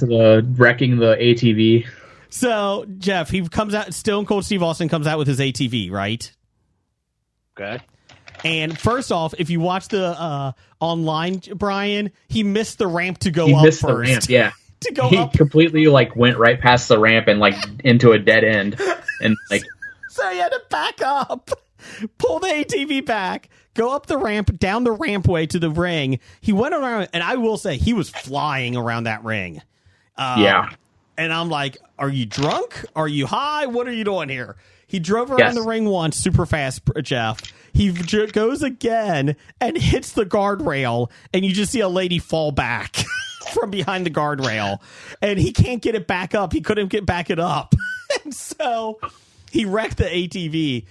the ATV. So, Jeff, he comes out, Stone Cold Steve Austin comes out with his ATV, right? Okay. And first off, if you watch the online, Brian, he missed the ramp to go He up missed first. the ramp, yeah. To go he up. completely went right past the ramp and into a dead end, and So he had to back up, pull the ATV back, go up the ramp, down the rampway to the ring. He went around, and I will say he was flying around that ring. Yeah. And I'm like, are you drunk? Are you high? What are you doing here? He drove around the ring once, super fast, Jeff. He goes again and hits the guardrail, and you just see a lady fall back from behind the guardrail. And he can't get it back up. He couldn't back it up. And so he wrecked the ATV.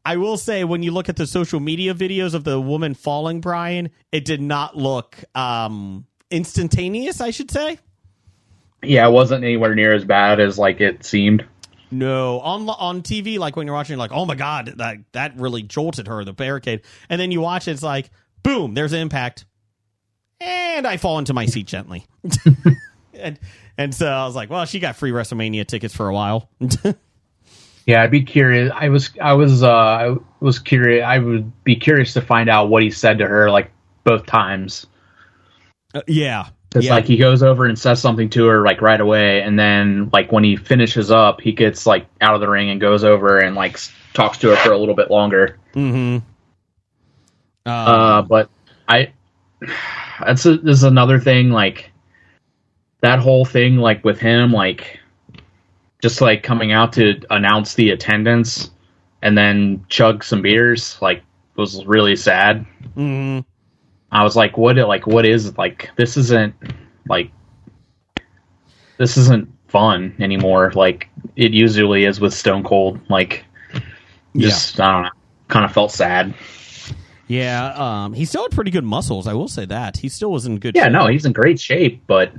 I will say, when you look at the social media videos of the woman falling, Brian, it did not look instantaneous, I should say. Yeah, it wasn't anywhere near as bad as it seemed. No, on TV, when you're watching, oh my god, that really jolted her, the barricade, and then you watch it, it's like, boom, there's an impact, and I fall into my seat gently, and so I was like, well, she got free WrestleMania tickets for a while. Yeah, I'd be curious. I was curious. I would be curious to find out what he said to her both times. Yeah. Because he goes over and says something to her right away, and then when he finishes up, he gets out of the ring and goes over and talks to her for a little bit longer. Mm-hmm. But this is another thing. That whole thing, with him, just coming out to announce the attendance and then chug some beers, was really sad. Mm-hmm. I was like, what is this isn't fun anymore. It usually is with Stone Cold. I don't know, kind of felt sad. Yeah. He still had pretty good muscles. I will say that he still was in good shape. Yeah, no, he's in great shape, but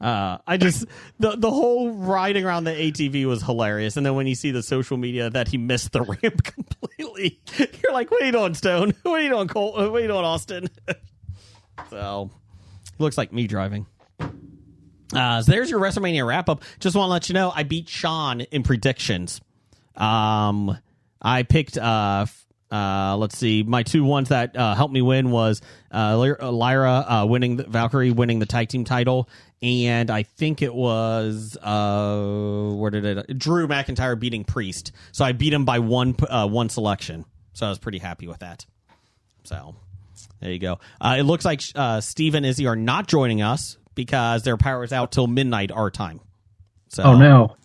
I just the whole riding around the ATV was hilarious, and then when you see the social media that he missed the ramp completely, you're like, "What are you doing, Stone? What are you doing, Cole? What are you doing, Austin?" So, it looks like me driving. So there's your WrestleMania wrap up. Just want to let you know, I beat Sean in predictions. I picked let's see, my two ones that helped me win was Lyra Valkyrie winning the tag team title, and I think it was Drew McIntyre beating Priest. So I beat him by one selection. So I was pretty happy with that. So there you go. It looks like Steve and Izzy are not joining us because their power is out till midnight our time. So, oh no!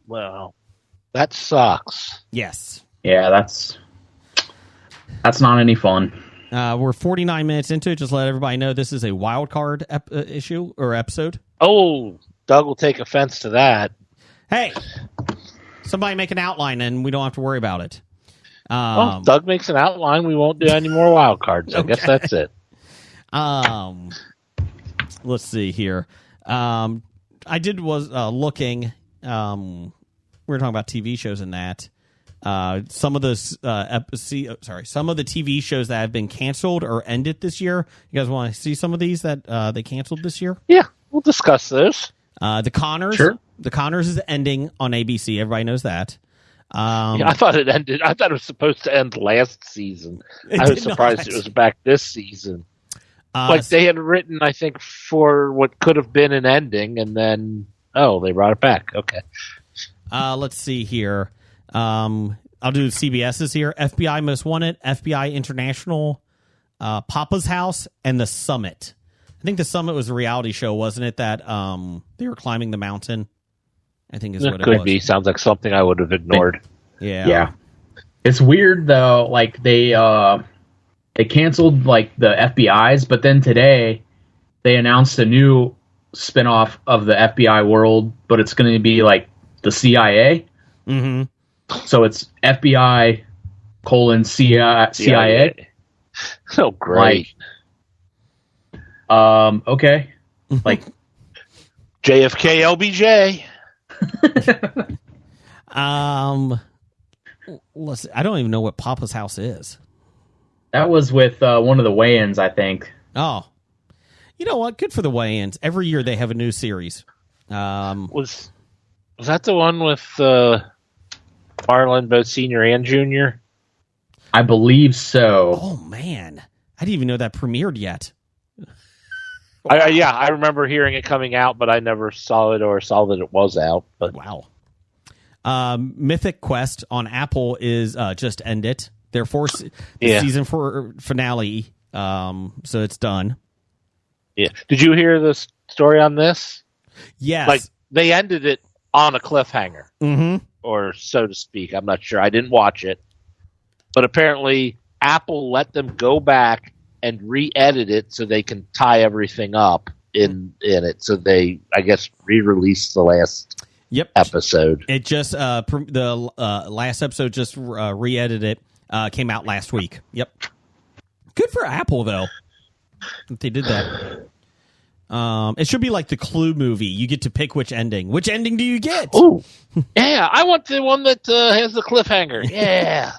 Well, that sucks. Yes. Yeah, that's not any fun. We're 49 minutes into it. Just let everybody know this is a wild card issue or episode. Oh, Doug will take offense to that. Hey, somebody make an outline and we don't have to worry about it. Well, Doug makes an outline. We won't do any more wild cards. I guess that's it. Let's see here. I was looking. We were talking about TV shows and that. Some of the some of the TV shows that have been canceled or ended this year. You guys want to see some of these that they canceled this year? Yeah, we'll discuss those. The Connors. Sure. The Connors is ending on ABC. Everybody knows that. Yeah, I thought it ended. I thought it was supposed to end last season. I was surprised it was back this season. Like they had written, I think, for what could have been an ending, and then they brought it back. Okay. Let's see here. I'll do CBS's here. FBI Most Wanted, FBI International, Papa's House, and The Summit. I think The Summit was a reality show, wasn't it? That they were climbing the mountain. I think is what it was. Could be. Sounds like something I would have ignored. Yeah. It's weird though. Like they canceled like the FBI's, but then today they announced a new spinoff of the FBI world, but it's going to be like the CIA. Mm-hmm. So it's FBI : CIA. Oh, great. Okay. Like JFK LBJ. Let's see. I don't even know what Papa's House is. that was with one of the weigh-ins, I think. Oh. You know what? Good for the weigh-ins. Every year they have a new series. Was that the one with Marlon, both senior and junior? I believe so. Oh, man. I didn't even know that premiered yet. I remember hearing it coming out, but I never saw it or saw that it was out. But wow. Mythic Quest on Apple is just ended. Their season 4 finale, so it's done. Yeah. Did you hear the story on this? Yes. Like they ended it on a cliffhanger, or so to speak. I'm not sure. I didn't watch it, but apparently Apple let them go back and re-edit it so they can tie everything up in it. So they, I guess, re-released the last episode. It just the last episode just re-edited it. Came out last week. Yep. Good for Apple though. They did that. It should be like the Clue movie. You get to pick which ending. Which ending do you get? Oh, yeah. I want the one that has the cliffhanger. Yeah.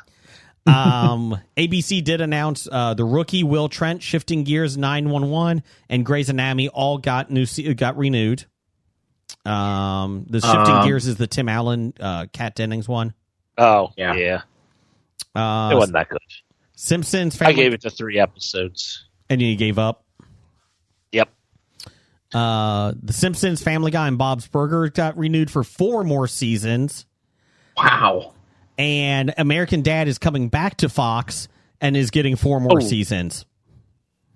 ABC did announce the Rookie, Will Trent, Shifting Gears, 911, and Grey's Anatomy all got renewed. The Shifting Gears is the Tim Allen, Kat Dennings one. Oh, yeah. It wasn't that good. Simpsons. I gave it to 3 episodes. And you gave up? Yep. The Simpsons, Family Guy, and Bob's Burgers got renewed for 4 more seasons. Wow. And American Dad is coming back to Fox and is getting 4 more seasons.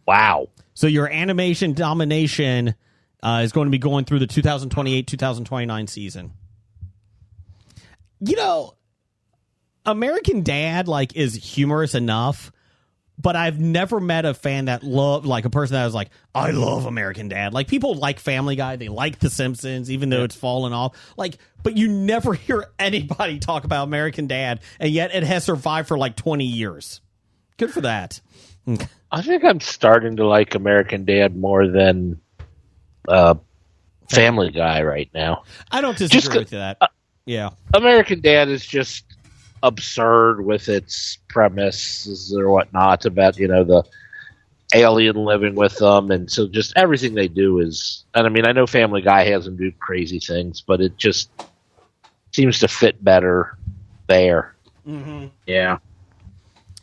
Wow. So your animation domination is going to be going through the 2028-2029 season. You know, American Dad is humorous enough, but I've never met a fan that loved, a person that was like, I love American Dad. Like, people like Family Guy, they like The Simpsons, even though it's fallen off. But you never hear anybody talk about American Dad, and yet it has survived for 20 years. Good for that. I think I'm starting to like American Dad more than Family Guy right now. I don't disagree with that. Yeah. American Dad is just absurd with its premises or whatnot about, the alien living with them. And so just everything they do is, and I mean, I know Family Guy has them do crazy things, but it just seems to fit better there. Mm-hmm. Yeah.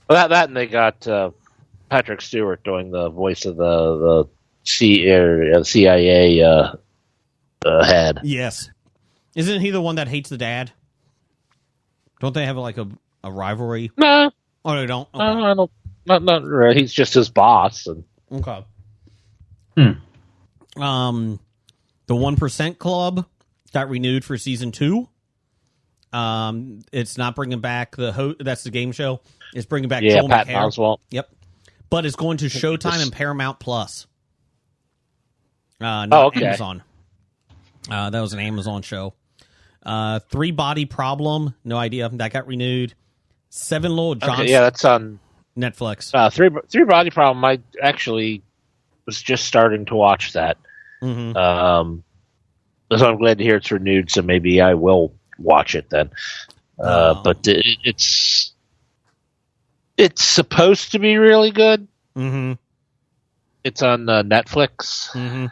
Well, that and they got Patrick Stewart doing the voice of the CIA head. Yes. Isn't he the one that hates the dad? Don't they have like a rivalry? No. Oh, they don't? Okay. No, I don't. Not really. He's just his boss. And Okay. Hmm. The 1% Club got renewed for season 2. It's not bringing back that's the game show. It's bringing back Joel Pat McHale. Oswalt. Yep. But it's going to Showtime and Paramount Plus. Not okay. Amazon. That was an Amazon show. 3 Body Problem. No idea. That got renewed. 7 Little Johnson. Okay, yeah, that's on Netflix. 3 Body Problem. I actually was just starting to watch that. Mm-hmm. So I'm glad to hear it's renewed. So maybe I will watch it then. But it's supposed to be really good. Mm-hmm. It's on Netflix. Mm-hmm.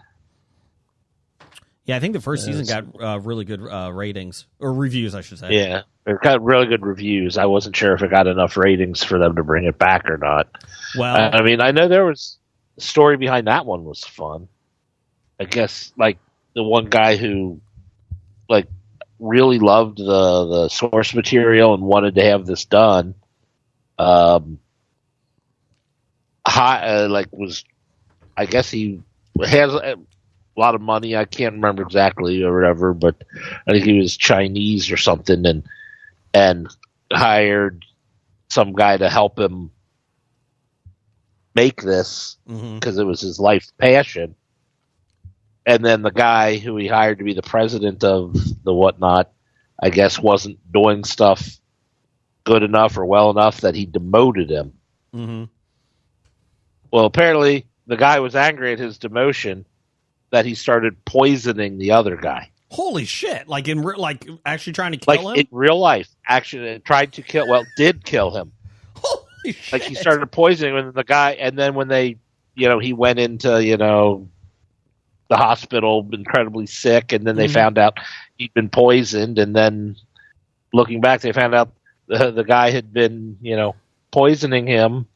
Yeah, I think the first season got really good ratings, or reviews, I should say. Yeah, it got really good reviews. I wasn't sure if it got enough ratings for them to bring it back or not. Well, I mean, I know there was the story behind that one was fun. I guess like the one guy who like really loved the source material and wanted to have this done. I guess he has a lot of money. I can't remember exactly or whatever, but I think he was Chinese or something, and hired some guy to help him make this because it was his life passion. And then the guy who he hired to be the president of the whatnot, I guess, wasn't doing stuff good enough or well enough that he demoted him. Mm-hmm. Well, apparently the guy was angry at his demotion that he started poisoning the other guy. Holy shit! Like actually trying to kill him? Like in real life, actually tried to kill. Well, did kill him. Holy shit! Like he started poisoning the guy, and then when they, he went into the hospital incredibly sick, and then they found out he'd been poisoned, and then looking back, they found out the guy had been poisoning him,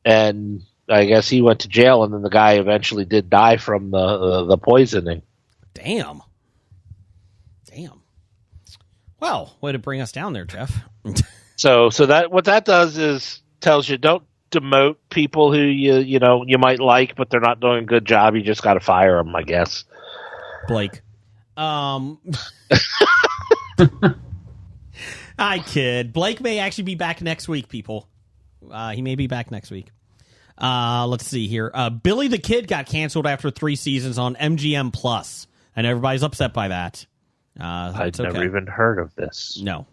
and I guess he went to jail, and then the guy eventually did die from the poisoning. Damn. Well, way to bring us down there, Jeff. So that what that does is tells you don't demote people who you might like, but they're not doing a good job. You just got to fire them, I guess. Blake. I kid. Blake may actually be back next week, people. He may be back next week. Let's see here. Billy the Kid got canceled after 3 seasons on MGM Plus, and everybody's upset by that. I've never even heard of this. No.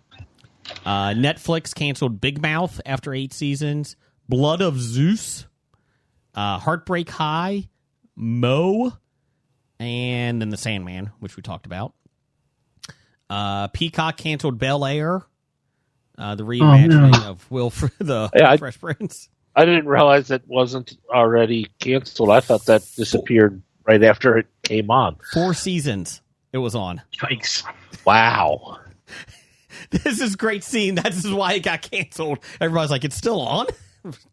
Netflix canceled Big Mouth after 8 seasons. Blood of Zeus, Heartbreak High, Mo, and then The Sandman, which we talked about. Peacock canceled Bel Air, the reimagining of Wilfred the Fresh Prince. I didn't realize it wasn't already canceled. I thought that disappeared right after it came on. 4 seasons it was on. Yikes. Wow. This is a great scene. This is why it got canceled. Everybody's like, it's still on?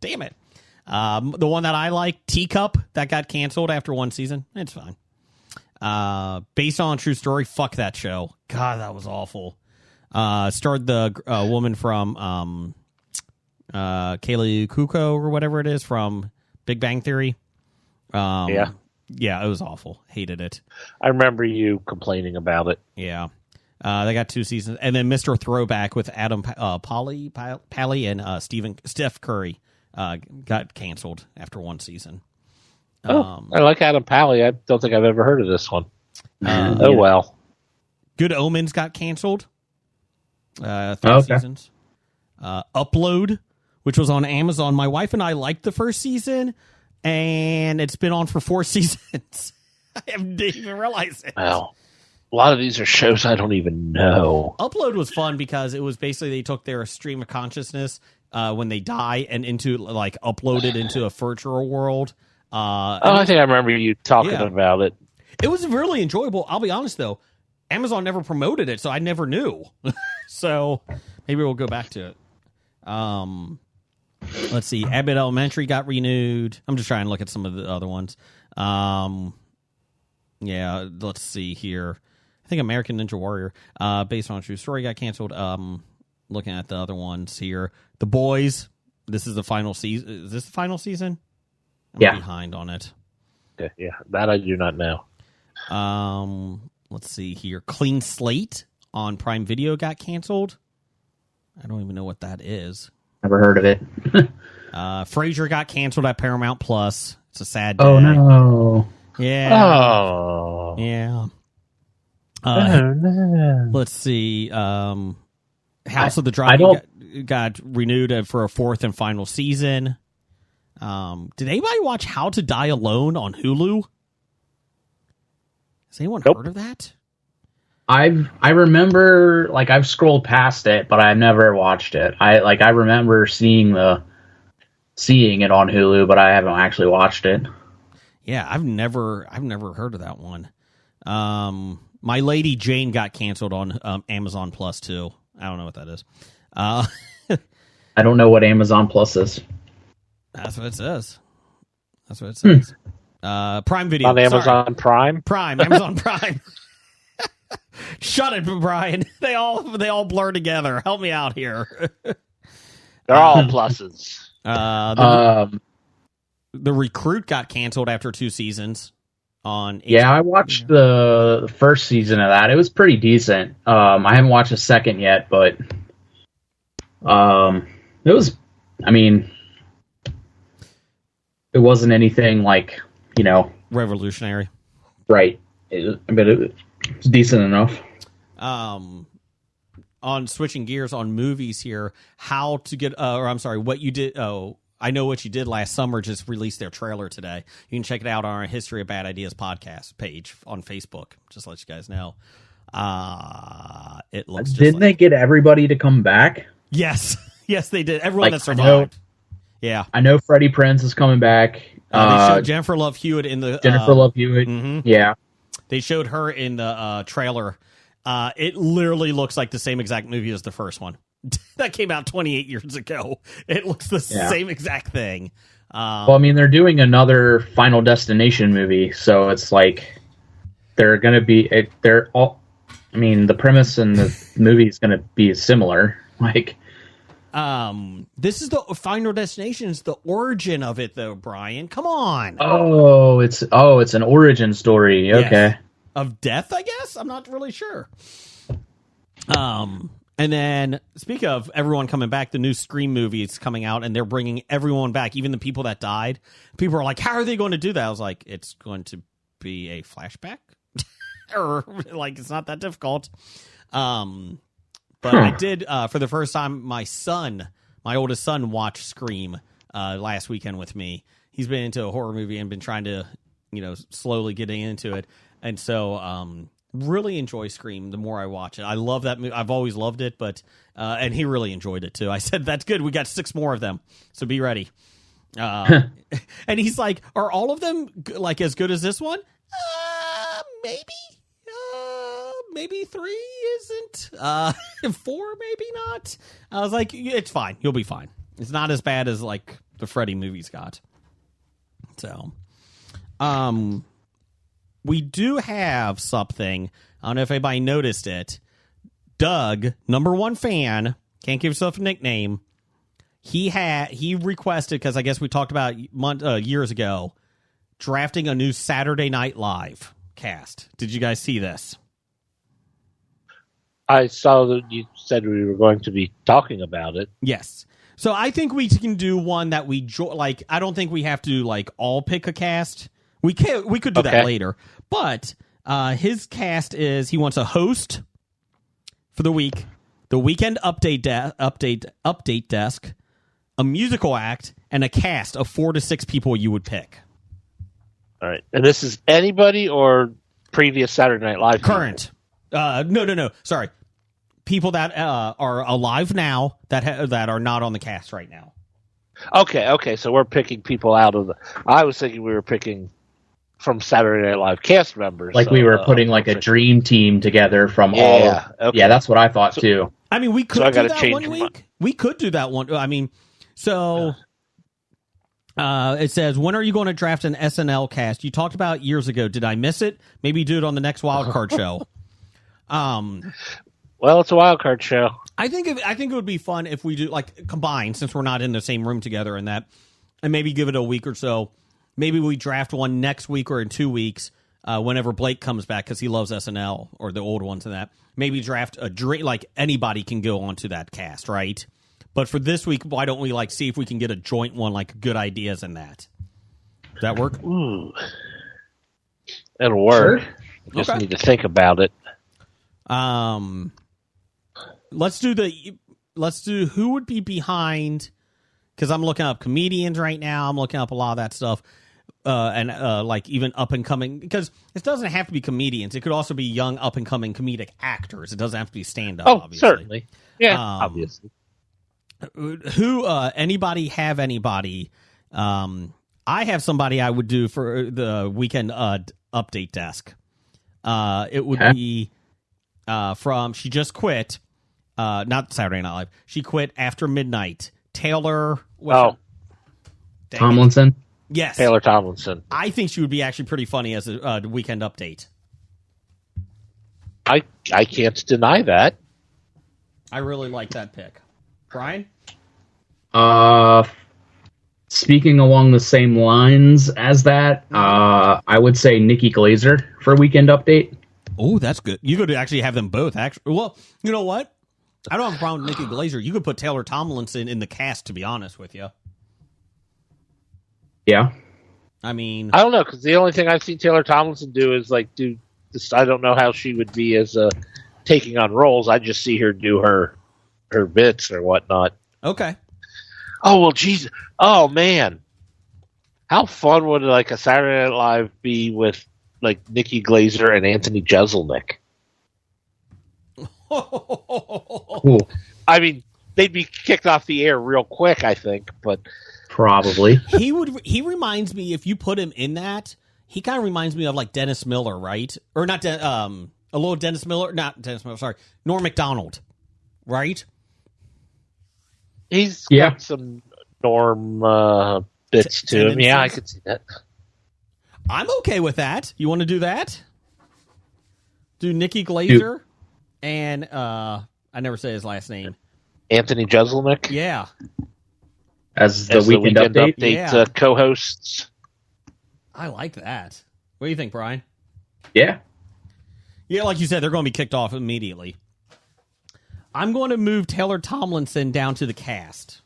Damn it. The one that I like, Teacup, that got canceled after 1 season. It's fine. Based on a true story, fuck that show. God, that was awful. Starred the woman from Kaylee Cuoco or whatever it is from Big Bang Theory. Yeah, it was awful. Hated it. I remember you complaining about it. Yeah. They got 2 seasons. And then Mr. Throwback with Adam Pally and Steph Curry got canceled after 1 season. I like Adam Pally. I don't think I've ever heard of this one. Well. Good Omens got canceled. 3 seasons. Upload, which was on Amazon. My wife and I liked the first season, and it's been on for 4 seasons. I didn't even realize it. Well, a lot of these are shows I don't even know. Upload was fun because it was basically they took their stream of consciousness when they die and into like uploaded into a virtual world. I think I remember you talking about it. It was really enjoyable. I'll be honest though, Amazon never promoted it, so I never knew. So maybe we'll go back to it. Let's see. Abbott Elementary got renewed. I'm just trying to look at some of the other ones. Yeah, let's see here. I think American Ninja Warrior, based on a true story, got canceled. Looking at the other ones here. The Boys. This is the final season. Is this the final season? I'm behind on it. Okay, yeah, that I do not know. Let's see here. Clean Slate on Prime Video got canceled. I don't even know what that is. Never heard of it. Frasier got canceled at Paramount Plus. It's a sad day. Oh, no. Yeah. Oh. Yeah. Oh, no. Let's see. House of the Dragon got renewed for a fourth and final season. Did anybody watch How to Die Alone on Hulu? Has anyone heard of that? I remember, like, I've scrolled past it, but I've never watched it. I remember seeing it on Hulu, but I haven't actually watched it. Yeah, I've never heard of that one. My Lady Jane got canceled on Amazon Plus too. I don't know what that is. I don't know what Amazon Plus is. That's what it says. Prime Video on Amazon Prime. Amazon Prime. Shut it, Brian. They all blur together. Help me out here. They're all pluses. The Recruit got canceled after 2 seasons on HBO. Yeah, I watched the first season of that. It was pretty decent. I haven't watched the second yet, but it was, I mean, it wasn't anything like, revolutionary. Right. But it was decent enough. On switching gears on movies here, what you did. Oh, I Know What You Did Last Summer just released their trailer today. You can check it out on our History of Bad Ideas podcast page on Facebook. Just to let you guys know. It looks. Didn't they get everybody to come back? Yes, yes, they did. Everyone that survived. I know Freddie Prinze is coming back. They showed Jennifer Love Hewitt in the Mm-hmm. Yeah. They showed her in the trailer. It literally looks like the same exact movie as the first one. That came out 28 years ago. It looks the same exact thing. Well, I mean, they're doing another Final Destination movie, so it's like they're going to be. They're all. I mean, the premise and the movie is going to be similar. Like, this is the Final Destination. Is the origin of it, though, Brian? Come on. It's an origin story. Yes. Okay. Of death, I guess. I'm not really sure. And then, speak of everyone coming back, the new Scream movie is coming out, and they're bringing everyone back, even the people that died. People are like, how are they going to do that? I was like, it's going to be a flashback. Or, like, it's not that difficult. But I did, for the first time, my oldest son, watched Scream last weekend with me. He's been into a horror movie and been trying to, slowly getting into it. And so, really enjoy Scream the more I watch it. I love that movie. I've always loved it, but and he really enjoyed it too. I said, that's good. We got 6 more of them, so be ready. And he's like, are all of them like as good as this one? Maybe 3 isn't. 4 maybe not. I was like, it's fine. You'll be fine. It's not as bad as like the Freddy movies got. So, we do have something. I don't know if anybody noticed it. Doug, #1 fan, can't give himself a nickname. He requested, because I guess we talked about years ago, drafting a new Saturday Night Live cast. Did you guys see this? I saw that you said we were going to be talking about it. Yes. So I think we can do one that we like. I don't think we have to like all pick a cast. We could do that later. But his cast is, he wants a host for the week, the weekend update desk, a musical act, and a cast of 4 to 6 people you would pick. All right. And this is anybody or previous Saturday Night Live? Current. No. Sorry. People that are alive now that are not on the cast right now. Okay. So we're picking people out of the. I was thinking we were picking from Saturday Night Live cast members. Like we were putting like a dream team together from all. Okay. Yeah, that's what I thought too. I mean, we could So I do gotta that change one my- week. We could do that one. I mean, so it says, when are you going to draft an SNL cast? You talked about years ago. Did I miss it? Maybe do it on the next Wild Card show. Well, it's a wild card show. I think it would be fun if we do like combine, since we're not in the same room together, and maybe give it a week or so. Maybe we draft one next week or in 2 weeks, whenever Blake comes back, because he loves SNL or the old ones and that. Maybe draft a dream, like anybody can go onto that cast, right? But for this week, why don't we like see if we can get a joint one, like good ideas in that? Does that work? Ooh. It'll work. Sure. Just Okay. need to think about it. Let's do who would be behind, because I'm looking up comedians right now. I'm looking up a lot of that stuff, and like even up and coming, because it doesn't have to be comedians. It could also be young up and coming comedic actors. It doesn't have to be stand up. Oh, obviously. certainly. Yeah, obviously. Who? Anybody have anybody? I have somebody I would do for the weekend update desk. It would be from, she just quit. Not Saturday Night Live. She quit after midnight. Taylor. Tomlinson. Yes. Taylor Tomlinson. I think she would be actually pretty funny as a weekend update. I can't deny that. I really like that pick. Brian? Speaking along the same lines as that, I would say Nikki Glazer for Weekend Update. Oh, that's good. You could actually have them both. Actually, well, you know what? I don't have a problem with Nikki Glazer. You could put Taylor Tomlinson in the cast, to be honest with you. Yeah. I mean, I don't know, because the only thing I've seen Taylor Tomlinson do is like do this. I don't know how she would be as taking on roles. I just see her do her bits or whatnot. okay. Oh well, geez. Oh man, how fun would like a Saturday Night Live be with like Nikki Glazer and Anthony Jeselnik? Ooh, I mean, they'd be kicked off the air real quick, I think. But probably. He reminds me, if you put him in that, he kind of reminds me of like Dennis Miller, right? Or not a little Dennis Miller, not Dennis Miller, sorry, Norm Macdonald, right? he's Yeah. got some Norm bits to him. Yeah, I could see that. I'm okay with that. You want to do that? Do Nikki Glazer and I never say his last name. Anthony Jeselnik Yeah. As the as Weekend Update. Yeah. co-hosts. I like that. What do you think, Brian? Yeah. Yeah, like you said, they're going to be kicked off immediately. I'm going to move Taylor Tomlinson down to the cast.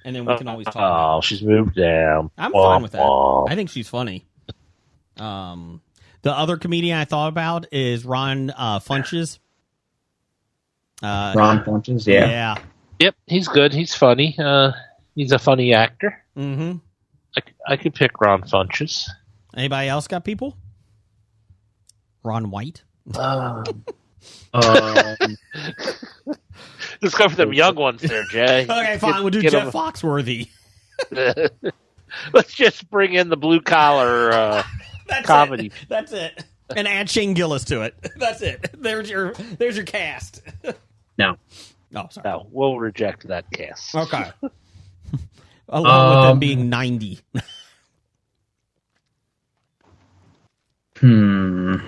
And then we can always talk about it. She's moved down. I'm fine with that. I think she's funny. The other comedian I thought about is Ron Funches. Ron Funches, yeah. Yeah. Yep, he's good. He's funny. He's a funny actor. Mm-hmm. I could pick Ron Funches. Anybody else got people? Ron White? Let's go for them young ones there, Jay. Okay, fine. We'll do Get Jeff 'em- Foxworthy. Let's just bring in the blue collar That's comedy. It. That's it. And add Shane Gillis to it. That's it. There's your cast. No. Oh, sorry. No, we'll reject that cast. Okay. Along with them being 90. I'm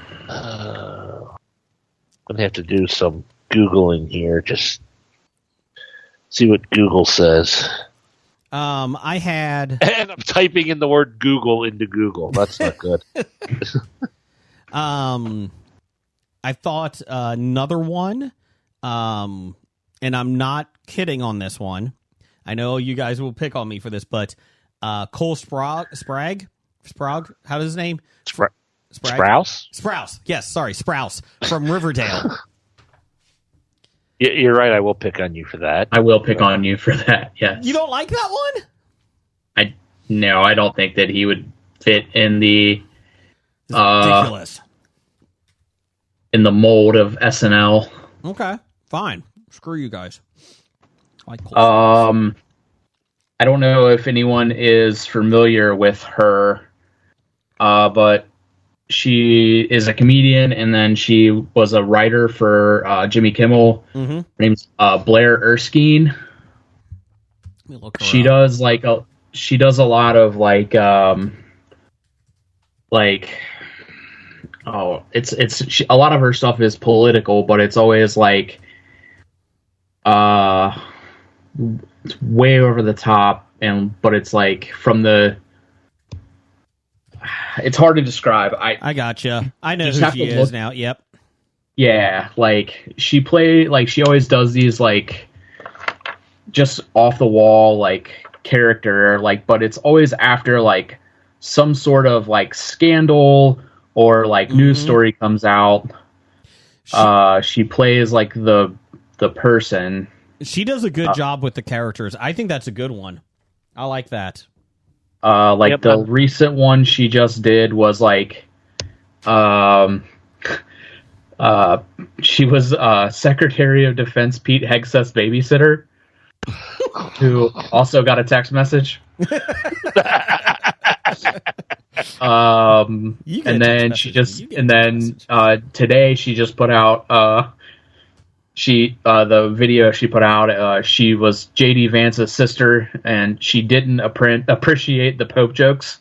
gonna have to do some Googling here. Just see what Google says. I had And I'm typing in the word Google into Google. That's not good. I thought another one, and I'm not kidding on this one. I know you guys will pick on me for this, but Cole Sprague, how does his name? Sprague? Sprouse? Sprouse. Yes, sorry, Sprouse from Riverdale. You're right. I will pick on you for that. I will pick on you for that, yes. You don't like that one? No, I don't think that he would fit in the Ridiculous. in the mold of SNL. Okay, fine. Screw you guys. I like Cole I don't know if anyone is familiar with her, but she is a comedian, and then she was a writer for Jimmy Kimmel. Mm-hmm. Her name's Blair Erskine. Let me look her She up. does she does a lot of it's a lot of her stuff is political, but it's always like it's way over the top, but it's like it's hard to describe. I gotcha. I know Just who have she to is look- now. Yep. Yeah, like she always does these like just off the wall like character, like, but it's always after like some sort of like scandal or like news story comes out. She plays like the person. She does a good job with the characters. I think that's a good one. I like that. Yep. The recent one she just did was like, she was Secretary of Defense Pete Hegseth's babysitter, who also got a text message. You get And a then text she message. just, You get and a text then message. today she just put out the video she put out. She was JD Vance's sister, and she didn't appreciate the Pope jokes.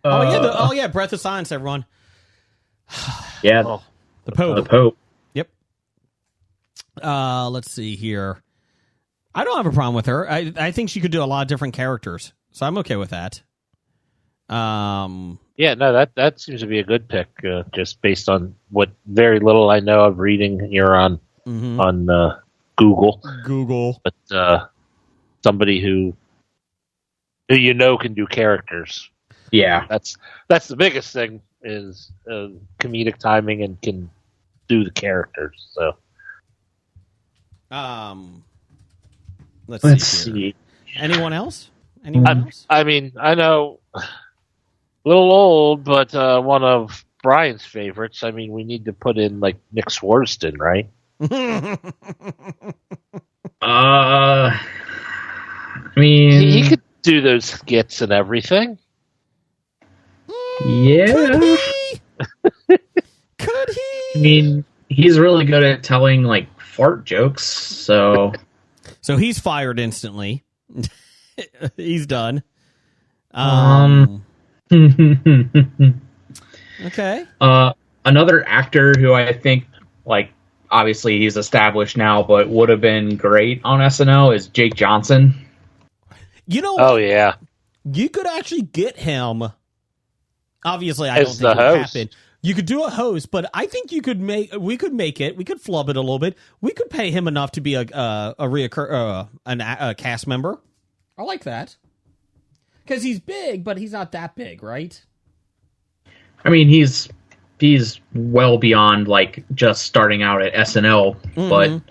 Oh yeah, Breath of Silence, everyone. Yeah, Oh. The Pope. the Pope. Yep. Let's see here. I don't have a problem with her. I think she could do a lot of different characters, so I'm okay with that. Yeah, no, that seems to be a good pick, just based on what very little I know of reading here on Google. Google. But somebody who you know can do characters. Yeah, That's the biggest thing is comedic timing and can do the characters. So Let's let's see. see. Anyone else? Anyone else? I mean, I know a little old, but one of Brian's favorites. I mean, we need to put in like Nick Swartzen, right? I mean, He could do those skits and everything. yeah. Could he? I mean, he's really good at telling like fart jokes. So So he's fired instantly. He's done. Okay. Another actor who I think, like, obviously he's established now, but would have been great on SNL is Jake Johnson. You know, Oh yeah, you could actually get him. Obviously, I As don't think the it would host. happen. You could do a host, but I think we could make it. We could flub it a little bit. We could pay him enough to be a cast member. I like that because he's big, but he's not that big, right? I mean, he's well beyond like just starting out at SNL, but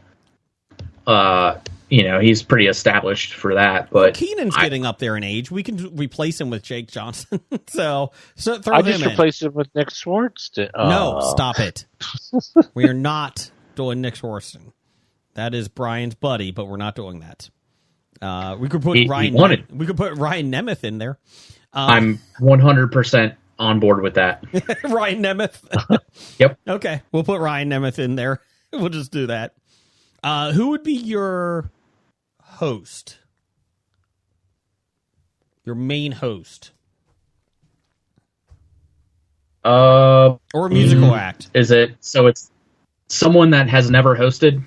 he's pretty established for that. But Keenan's getting up there in age. We can replace him with Jake Johnson. so throw I him just in. replaced him with Nick Swartzen. No, stop it. We are not doing Nick Swartzen. That is Brian's buddy, but we're not doing that. We could put He Ryan. wanted- We could put Ryan Nemeth in there. I'm 100% on board with that. Ryan Nemeth. Yep. Okay, we'll put Ryan Nemeth in there. We'll just do that. Who would be your host? Your main host Uh, or a musical act? is it so? It's someone that has never hosted.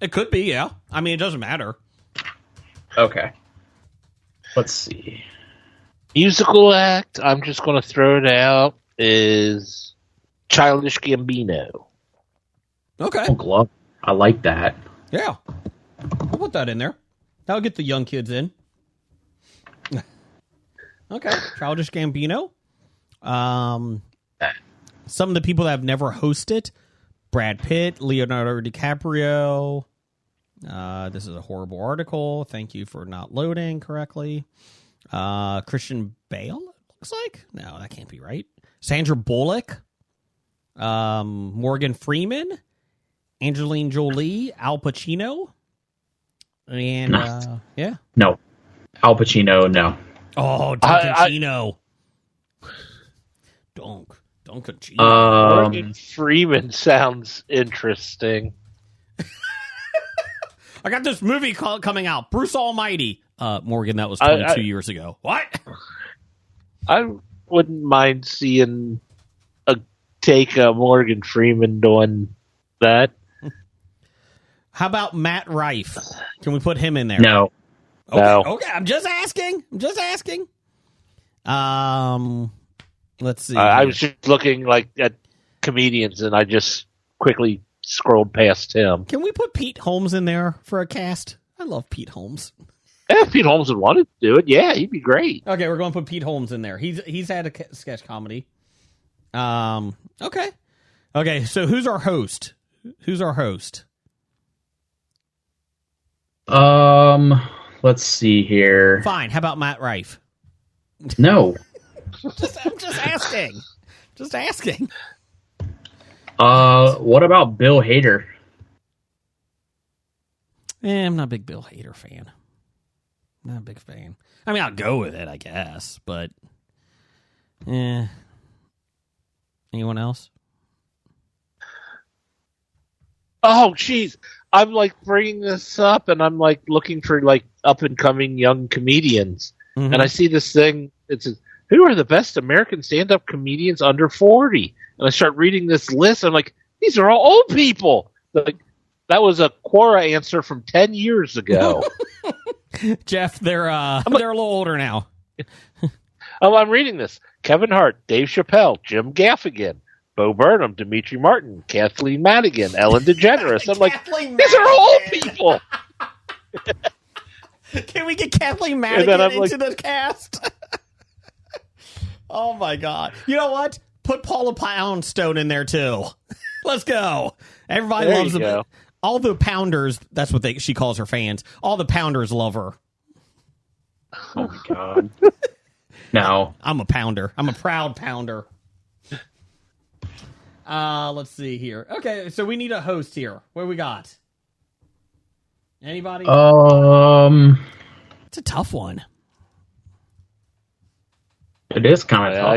It could be, yeah. I mean, it doesn't matter. Okay. Let's see. Musical act, I'm just going to throw it out, is Childish Gambino. Okay, Oh, glove. I like that. yeah. We'll put that in there. That'll get the young kids in. Okay, Childish Gambino. Some of the people that have never hosted: Brad Pitt, Leonardo DiCaprio. This is a horrible article. Thank you for not loading correctly. Christian Bale, it looks like. No, that can't be right. Sandra Bullock. Morgan Freeman. Angelina Jolie. Al Pacino. And, yeah. No. Al Pacino, no. Oh, Dunkachino. Dunkachino. Morgan Freeman sounds interesting. I got this movie coming out, Bruce Almighty. Morgan, that was 22 years ago. What? I wouldn't mind seeing take Morgan Freeman doing that. How about Matt Rife? Can we put him in there? No. Okay, No. okay. I'm just asking. Let's see. I was just looking at comedians, and I just quickly scrolled past him. Can we put Pete Holmes in there for a cast? I love Pete Holmes. If Pete Holmes would want to do it, yeah, he'd be great. Okay, we're going to put Pete Holmes in there. He's had a sketch comedy. Okay. So who's our host? Let's see here. Fine. How about Matt Rife? No. I'm just asking. What about Bill Hader? I'm not a big Bill Hader fan. Not a big fan. I mean, I'll go with it, I guess, but anyone else? Oh, jeez. I'm bringing this up, and I'm looking for up and coming young comedians, and I see this thing. It says, "Who are the best American stand-up comedians under 40?" And I start reading this list. I'm like, these are all old people. That was a Quora answer from 10 years ago. Jeff, they're a little older now. Oh, I'm reading this. Kevin Hart, Dave Chappelle, Jim Gaffigan, Bo Burnham, Dimitri Martin, Kathleen Madigan, Ellen DeGeneres. I'm like, these are all old people. Can we get Kathleen Madigan into the cast? Oh, my God. You know what? Put Paula Poundstone in there, too. Let's go. Everybody loves them. All the Pounders, that's what she calls her fans. All the Pounders love her. Oh, my God. No. I'm a Pounder. I'm a proud Pounder. Let's see here. Okay, so we need a host here. What do we got? Anybody? It's a tough one. It is kind of tough.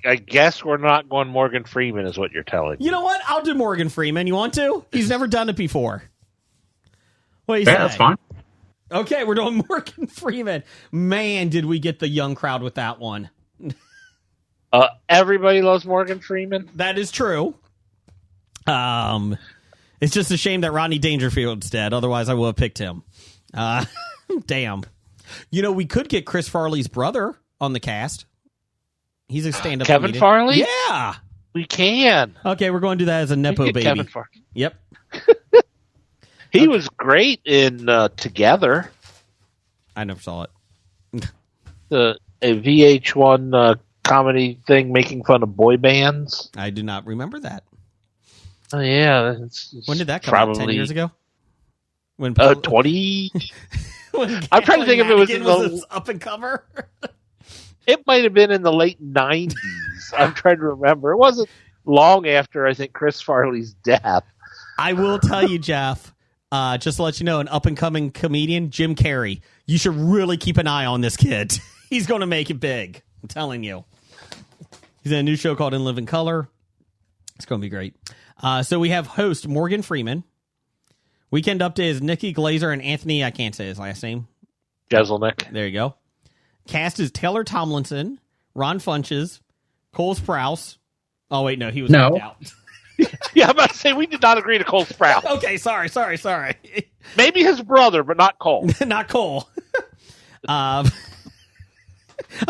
I guess we're not going Morgan Freeman, is what you're telling me. You know what? I'll do Morgan Freeman. You want to? He's never done it before. What do you say? That's fine. Okay, we're doing Morgan Freeman. Man, did we get the young crowd with that one. Everybody loves Morgan Freeman. That is true. It's just a shame that Rodney Dangerfield's dead. Otherwise, I would have picked him. Damn. You know, we could get Chris Farley's brother on the cast. He's a stand-up Kevin comedian. Farley? Yeah. We can. Okay, we're going to do that as a Nepo baby. Kevin Farley. Yep. He was great in Together. I never saw it. A VH1 comedy thing making fun of boy bands. I do not remember that. Oh, yeah. When did that come out? 10 years ago? When 20? I'm trying to think if it was in the up and cover. It might have been in the late 90s. I'm trying to remember. It wasn't long after, I think, Chris Farley's death. I will tell you, Jeff, just to let you know, an up-and-coming comedian, Jim Carrey. You should really keep an eye on this kid. He's going to make it big. I'm telling you. He's in a new show called In Living Color. It's going to be great. So we have host Morgan Freeman. Weekend Update is Nikki Glazer and Anthony, I can't say his last name. Jeselnik. There you go. Cast is Taylor Tomlinson, Ron Funches, Cole Sprouse. Oh, wait, no, he was knocked out. Yeah, I'm about to say, we did not agree to Cole Sprouse. Okay, sorry. Maybe his brother, but not Cole. Not Cole. I'm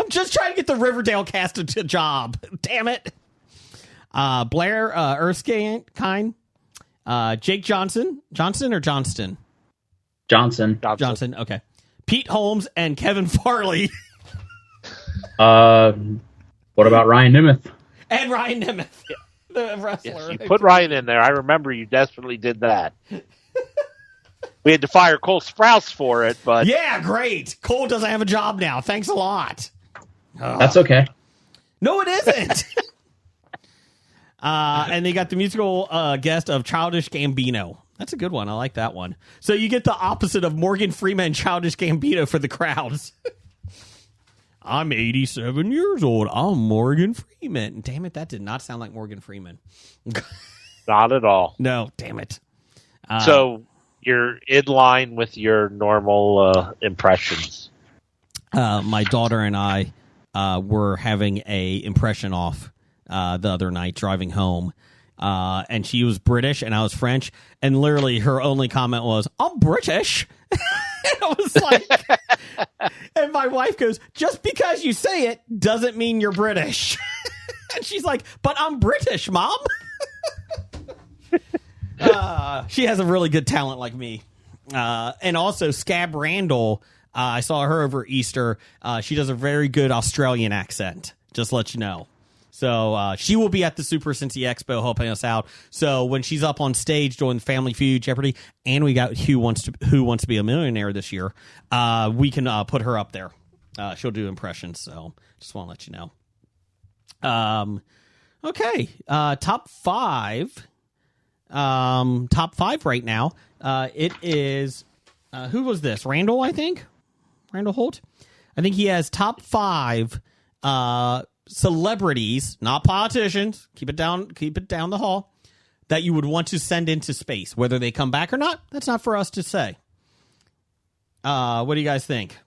just trying to get the Riverdale cast a job. Damn it. Blair Erskine, Jake Johnson. Johnson or Johnston? Johnson. Okay. Pete Holmes and Kevin Farley. What about Ryan Nemeth? And Ryan Nemeth, the wrestler. Yes, you put Ryan in there. I remember you desperately did that. We had to fire Cole Sprouse for it, but Yeah, great. Cole doesn't have a job now. Thanks a lot. That's okay. No, it isn't. And they got the musical guest of Childish Gambino. That's a good one. I like that one. So you get the opposite of Morgan Freeman and Childish Gambino for the crowds. I'm 87 years old. I'm Morgan Freeman. Damn it, that did not sound like Morgan Freeman. not at all. No, damn it. So you're in line with your normal impressions. My daughter and I were having a impression off the other night driving home. And she was British and I was French. And literally her only comment was, I'm British. And I was like, and my wife goes, just because you say it doesn't mean you're British. And she's like, but I'm British, Mom. She has a really good talent like me. And also Scab Randall, I saw her over Easter. She does a very good Australian accent, just to let you know. So she will be at the Super Cincy Expo helping us out. So when she's up on stage doing Family Feud, Jeopardy, and we got Who Wants to Be a Millionaire this year, we can put her up there. She'll do impressions. So just want to let you know. Okay, top five. Top five right now. It is who was this? Randall, I think. Randall Holt. I think he has top five. Celebrities, not politicians, keep it down the hall, that you would want to send into space. Whether they come back or not, that's not for us to say. What do you guys think?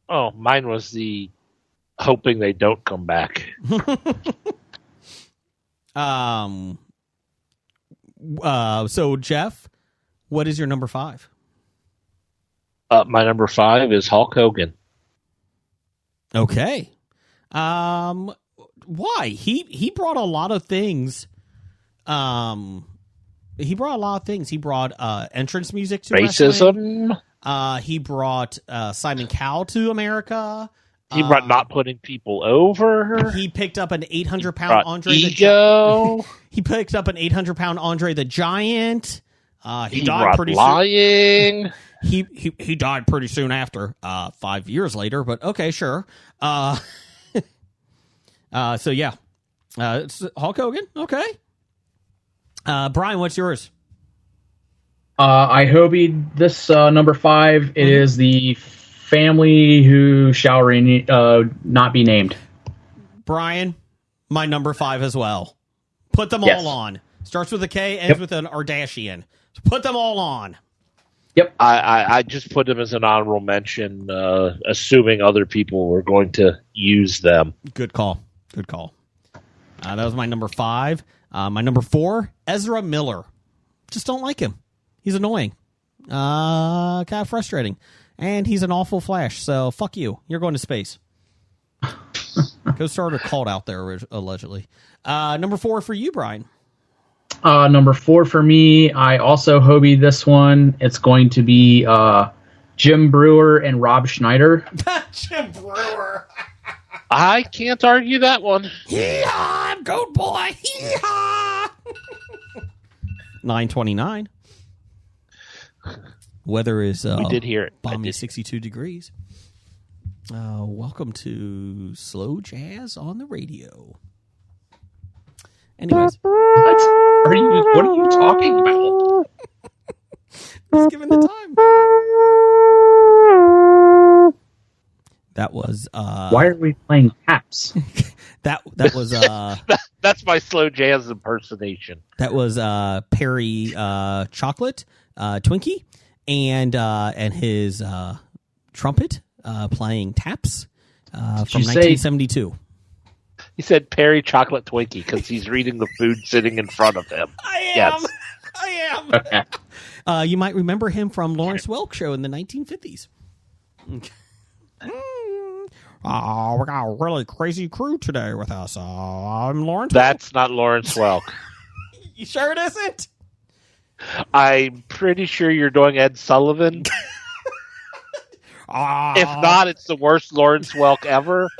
Oh, mine was the hoping they don't come back. So Jeff, what is your number five? My number five is Hulk Hogan. Okay. Why? He brought a lot of things. He brought entrance music to racism. Wrestling. He brought Simon Cowell to America. He brought not putting people over. He picked up an 800-pound Andre ego. He picked up an 800-pound Andre the Giant. He died brought pretty lying. Soon. He died pretty soon after, 5 years later. But okay, sure. So yeah, it's Hulk Hogan. Okay. Brian, what's yours? I hobied this number five. It is the family who shall not be named. Brian, my number five as well. Put them all on. Starts with a K, ends with an Ardashian. So put them all on. Yep. I just put them as an honorable mention, assuming other people were going to use them. Good call. That was my number five. My number four, Ezra Miller. Just don't like him. He's annoying. Kind of frustrating. And he's an awful Flash, so fuck you. You're going to space. Go start a cult out there, allegedly. Number four for you, Brian. Number four for me, I also hobied this one. It's going to be Jim Brewer and Rob Schneider. Jim Brewer. I can't argue that one. Hee-haw, goat boy. Hee-haw. 9:29. Weather is we did hear it. balmy 62 degrees. Welcome to Slow Jazz on the Radio. Anyways, What are you talking about? just given the time. That was Why are we playing taps? that was That's my slow jazz impersonation. that was Perry Chocolate Twinkie and his trumpet playing taps from 1972. He said Perry Chocolate Twinkie because he's reading the food sitting in front of him. I am. Okay. You might remember him from Lawrence Welk Show in the 1950s. We got a really crazy crew today with us. I'm Lawrence. That's not Lawrence Welk. You sure it isn't? I'm pretty sure you're doing Ed Sullivan. If not, it's the worst Lawrence Welk ever.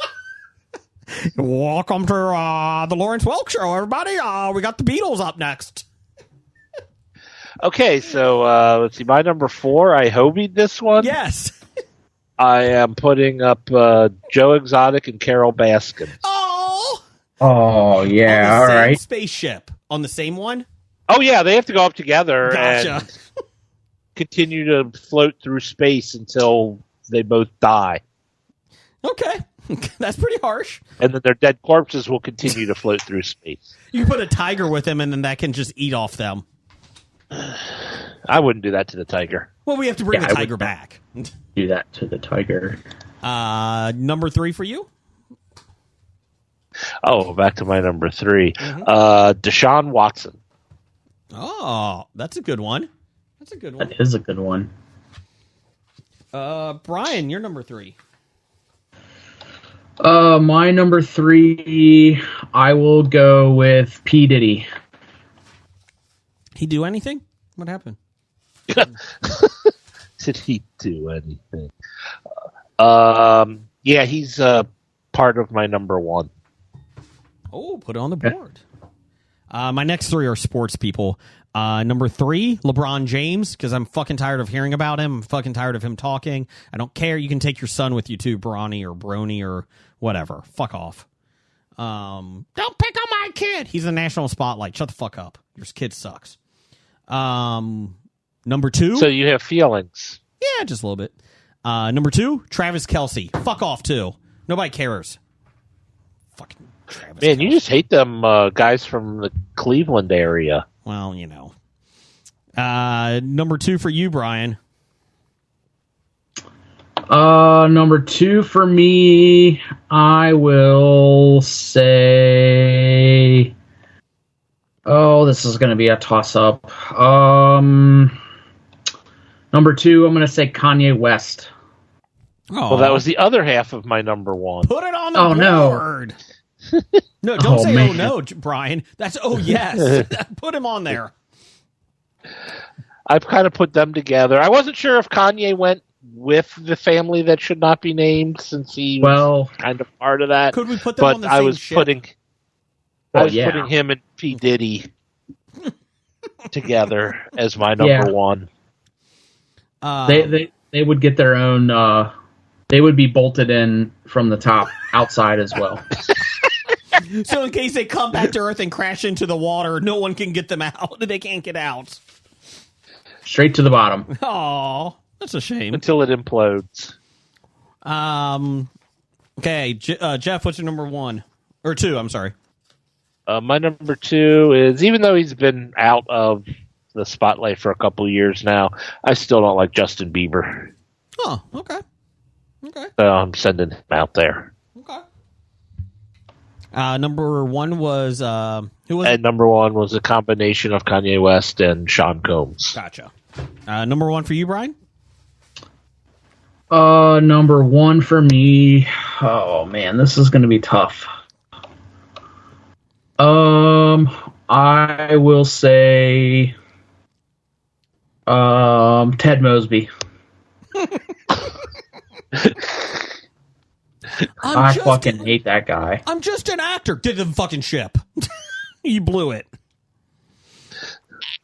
Welcome to the Lawrence Welk Show, everybody. We got the Beatles up next. Okay, so let's see. My number 4, I hobied this one. Yes. I am putting up Joe Exotic and Carol Baskin. Oh. Oh yeah, On all the same right. spaceship. On the same one? Oh, yeah, they have to go up together Gotcha. and continue to float through space until they both die. Okay. That's pretty harsh. And then their dead corpses will continue to float through space. You put a tiger with them, and then that can just eat off them. I wouldn't do that to the tiger. Well, we have to bring Yeah, the I tiger would- back. Do that to the tiger. Number 3 for you? Oh, back to my number 3. Deshaun Watson. Oh, that's a good one. That's a good one. That is a good one. Brian, you're number 3. My number 3, I will go with P. Diddy. He do anything? What happened? Did he do anything? Yeah, he's part of my number 1. Oh, put it on the board. My next 3 are sports people. Number 3, LeBron James, because I'm fucking tired of hearing about him. I'm fucking tired of him talking. I don't care. You can take your son with you too, Bronny or Brony or whatever. Fuck off. Don't pick on my kid. He's the national spotlight. Shut the fuck up. Your kid sucks. Number 2. So you have feelings. Yeah, just a little bit. Number 2, Travis Kelce. Fuck off too. Nobody cares. Fucking Travis. Man, Kelce. you just hate them guys from the Cleveland area. Well, you know. Number 2 for you, Brian. Number 2 for me, I will say. Oh, this is going to be a toss-up. Number 2, I'm going to say Kanye West. Oh, Well, that was the other half of my number 1. put it on the Oh, no. board. No, don't Oh, say man. oh no, Brian. That's oh yes. Put him on there. I've kind of put them together. I wasn't sure if Kanye went with the family that should not be named since he was Well, kind of part of that. Could we put them on But the I same was ship? putting yeah. him and P. Diddy together as my number 1. they would get their own. They would be bolted in from the top outside as well. So in case they come back to Earth and crash into the water, no one can get them out. They can't get out. Straight to the bottom. Oh, that's a shame. Until it implodes. Okay, Jeff, what's your number 1 or 2? I'm sorry. My number 2 is, even though he's been out of the spotlight for a couple of years now, I still don't like Justin Bieber. Oh, okay. Okay. So I'm sending him out there. Okay. Number 1 was who was And number 1 was a combination of Kanye West and Sean Combs. Gotcha. Number 1 for you, Brian? Number 1 for me. Oh man, this is going to be tough. I will say, Ted Mosby. I fucking hate that guy. I'm just an actor. Did the fucking ship. You blew it.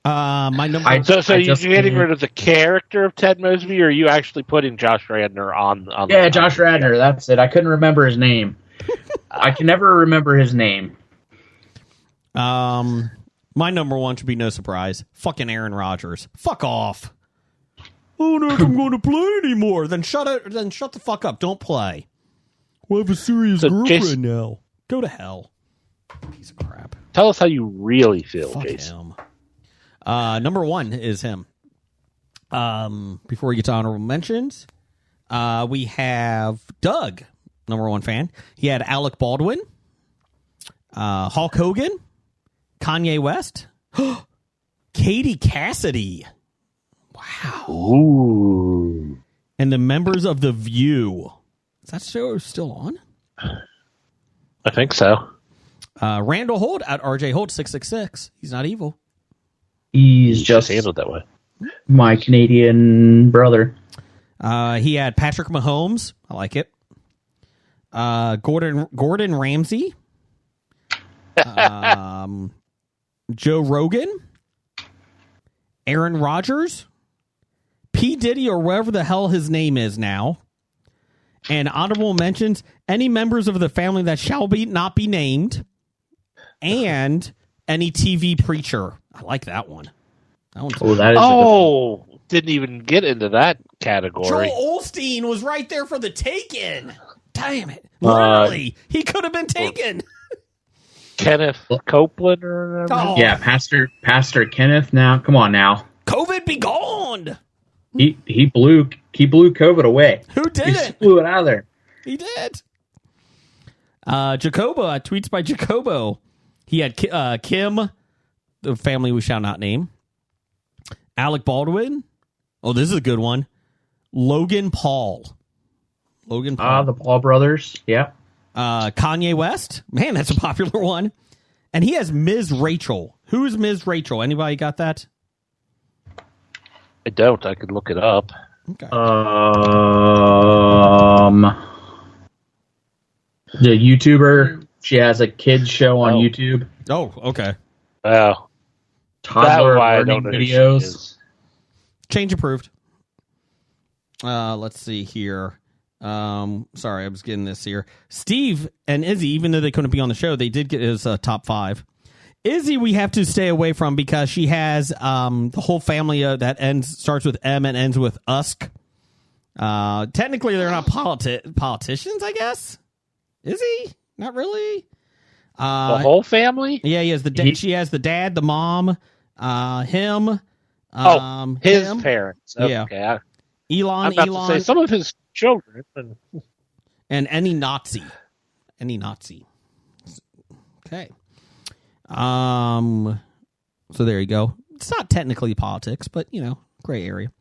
My number. So you're just getting can't- rid of the character of Ted Mosby, or are you actually putting Josh Radnor on Yeah, Josh Radnor. That's it. I couldn't remember his name. I can never remember his name. My number 1 should be no surprise. Fucking Aaron Rodgers. Fuck off. Oh no, I'm going to play anymore. Then shut it. Then shut the fuck up. Don't play. We have a serious So girlfriend Jason- now. Go to hell. Piece of crap. Tell us how you really feel, Fuck Jason. him. Number 1 is him. Before we get to honorable mentions, we have Doug, number 1 fan. He had Alec Baldwin, Hulk Hogan, Kanye West, Katie Cassidy. Wow. Ooh. And the members of The View. Is that show still on? I think so. Randall Holt at RJ Holt 666. He's not evil. He's just handled that way. my Canadian brother. He had Patrick Mahomes. I like it. Gordon Ramsay. Joe Rogan. Aaron Rodgers, P. Diddy, or whatever the hell his name is now. And honorable mentions, any members of the family that shall not be named. And any TV preacher. I like that one. That one's didn't even get into that category. Joel Osteen was right there for the taken. Damn it. Literally, he could have been taken. Kenneth Copeland or whatever. Oh. Yeah, Pastor Kenneth. Now, come on now. COVID be gone. He blew COVID away. Who did He it? blew it out of there. He did. Jacobo, tweets by Jacobo. He had Kim, the family we shall not name. Alec Baldwin. Oh, this is a good one. Logan Paul. The Paul brothers. Yeah. Kanye West. Man, that's a popular one. And he has Ms. Rachel. Who's Ms. Rachel? Anybody got that? I don't. I could look it up. Okay. The YouTuber. She has a kids show on YouTube. Oh, okay. Oh. Toddler learning videos. Change approved. Let's see here. Sorry, I was getting this here. Steve and Izzy, even though they couldn't be on the show, they did get his top 5. Izzy, we have to stay away from because she has the whole family that starts with M and ends with Usk. Technically, they're not politicians, I guess. Is he? Not really. The whole family? Yeah, he has she has the dad, the mom, him. His him. parents. Okay. Yeah. Elon. I'm about to say some of his children. And any Nazi. Okay. So there you go. It's not technically politics, but, gray area.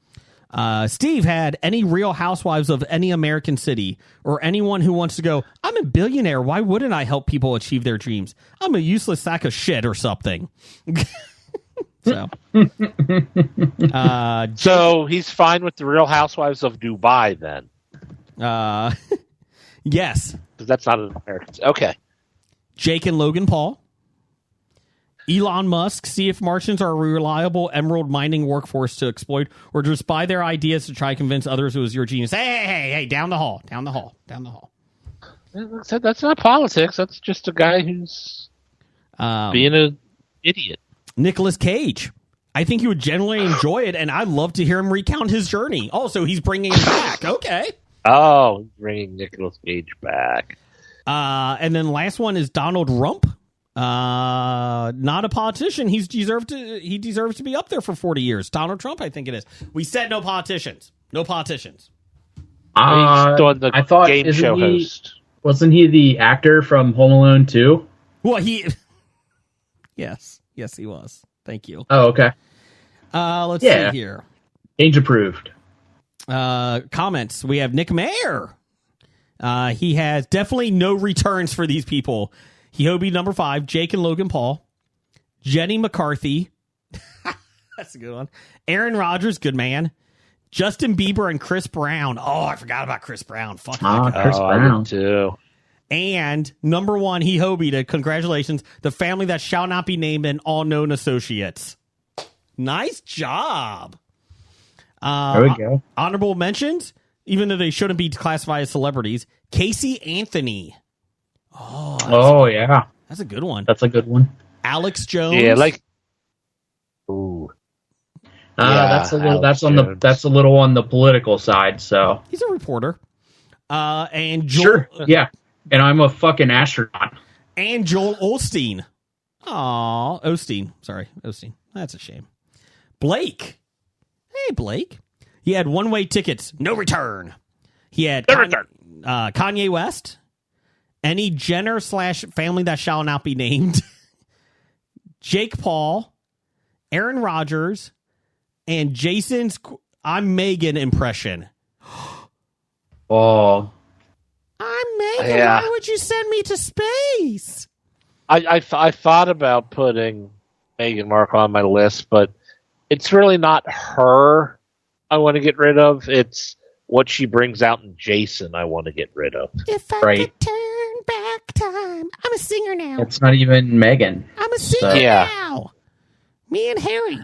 Steve had any Real Housewives of any American city or anyone who wants to go, I'm a billionaire. Why wouldn't I help people achieve their dreams? I'm a useless sack of shit or something. So he's fine with the Real Housewives of Dubai then. Yes. Because that's not an American. Okay. Jake and Logan Paul. Elon Musk, see if Martians are a reliable emerald mining workforce to exploit, or just buy their ideas to try to convince others it was your genius. Hey, down the hall. That's not politics. That's just a guy who's being an idiot. Nicolas Cage. I think he would generally enjoy it, and I'd love to hear him recount his journey. Also, he's bringing him back. Okay. Oh, he's bringing Nicolas Cage back. And then last one is Donald Rump. Not a politician. He deserves to be up there for 40 years. Donald Trump, I think it is. We said no politicians. He's I thought game show host. Wasn't he the actor from Home Alone 2? Well, Yes, he was. Thank you. Oh, okay. Let's see here. Age approved. Comments. We have Nick Mayer. He has definitely no returns for these people. Hobie number 5, Jake and Logan Paul, Jenny McCarthy. That's a good one. Aaron Rodgers, good man. Justin Bieber and Chris Brown. Oh, I forgot about Chris Brown. Fuck that guy. Chris Brown. I did too. And number 1, Hobie, congratulations, the family that shall not be named and all known associates. Nice job. There we go. Honorable mentions, even though they shouldn't be classified as celebrities. Casey Anthony. Yeah. That's a good one. That's a good one. Alex Jones. Yeah, ooh. That's a little on the political side, so. He's a reporter. And Joel, sure. Yeah. And I'm a fucking astronaut. And Joel Osteen. Aw, Osteen. Sorry, Osteen. That's a shame. Blake. Hey, Blake. He had one-way tickets, no return. He had Kanye West. Any Jenner / family that shall not be named. Jake Paul. Aaron Rodgers. And Jason's I'm Megan impression. Oh. I'm Megan. Yeah. Why would you send me to space? I thought about putting Meghan Markle on my list, but it's really not her I want to get rid of. It's what she brings out in Jason I want to get rid of. If I could turn back time. I'm a singer now. It's not even Megan. I'm a singer now. Me and Harry.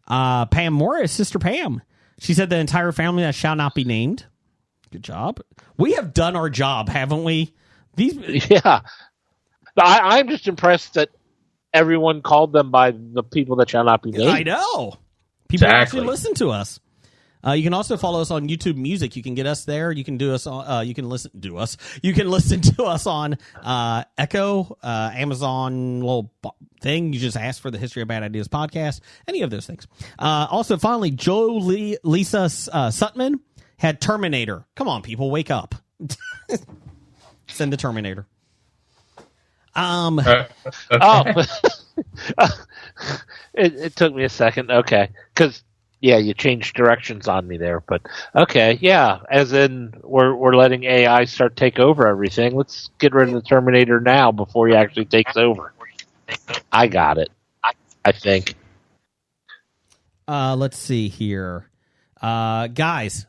Pam Morris, Sister Pam. She said the entire family that shall not be named. Good job. We have done our job, haven't we? Yeah. I'm just impressed that everyone called them by the people that shall not be named. I know. People actually listen to us. You can also follow us on YouTube Music. You can get us there. You can do us on. You can listen to us. You can listen to us on Echo, Amazon little thing. You just ask for the History of Bad Ideas podcast. Any of those things. Also, finally, Lisa Sutman had Terminator. Come on, people, wake up. Send the Terminator. It took me a second. Okay, because. Yeah, you changed directions on me there, but okay, yeah. As in, we're letting AI start take over everything. Let's get rid of the Terminator now before he actually takes over. I got it. I think. Let's see here, guys.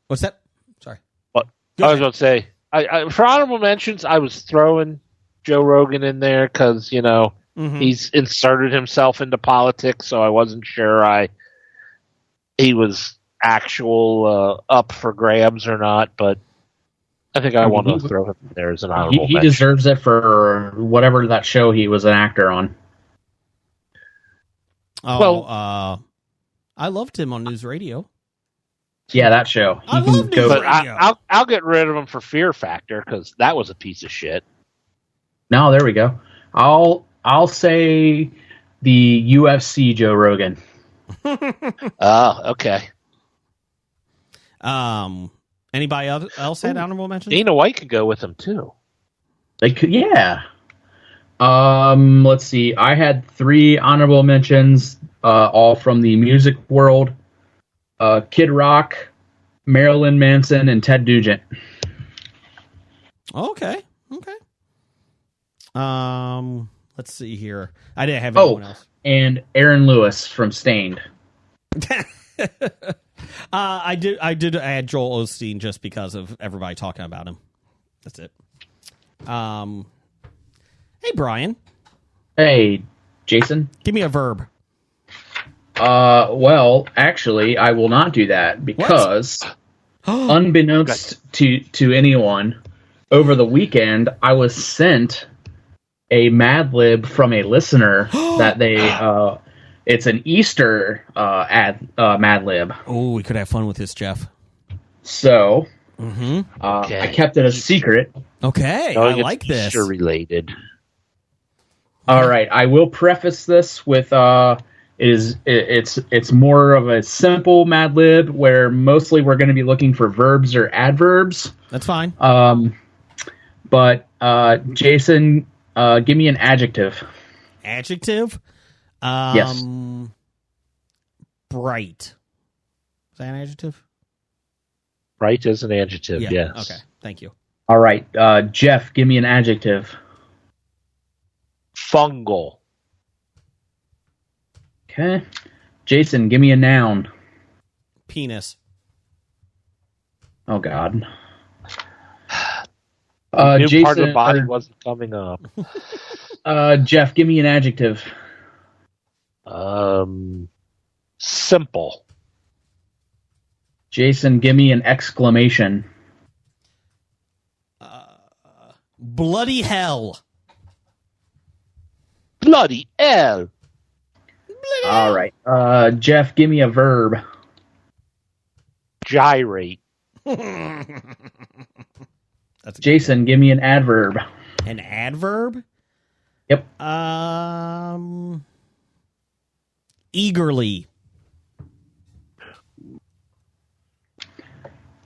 What's that? Sorry. What I was going to say. I for honorable mentions, I was throwing Joe Rogan in there because he's inserted himself into politics, so I wasn't sure he was actual up for grabs or not, but I think I want to throw him there as an honorable He mention. deserves it for whatever that show he was an actor on. Oh, well, I loved him on News Radio. Yeah, that show. I love News But Radio. I'll get rid of him for Fear Factor because that was a piece of shit. No, there we go. I'll say the UFC Joe Rogan. Okay. Anybody else had honorable mentions? Dana White could go with him too. They could, yeah. Let's see. I had 3 honorable mentions, all from the music world: Kid Rock, Marilyn Manson, and Ted Nugent. Okay. Let's see here. I didn't have anyone else. And Aaron Lewis from Stained. I did add Joel Osteen just because of everybody talking about him. That's it. Hey, Brian. Hey, Jason. Give me a verb. Well, actually, I will not do that because, unbeknownst to anyone, over the weekend I was sent a Mad Lib from a listener that they it's an Easter Mad Lib. Oh, we could have fun with this, Jeff. So Okay. I kept it a secret. Okay, I like this. Easter related. All right, I will preface this with it's more of a simple Mad Lib where mostly we're going to be looking for verbs or adverbs. That's fine. But Jason, give me an adjective. Adjective? Yes. Bright. Is that an adjective? Bright is an adjective, yes. Okay, thank you. All right, Jeff, give me an adjective. Fungal. Okay. Jason, give me a noun. Penis. Oh, God. New Jason, part of the body wasn't coming up. Jeff, give me an adjective. Simple. Jason, give me an exclamation. Bloody hell. Bloody hell. All right. Jeff, give me a verb. Gyrate. That's Jason, give me an adverb. an adverb. Yep. Eagerly.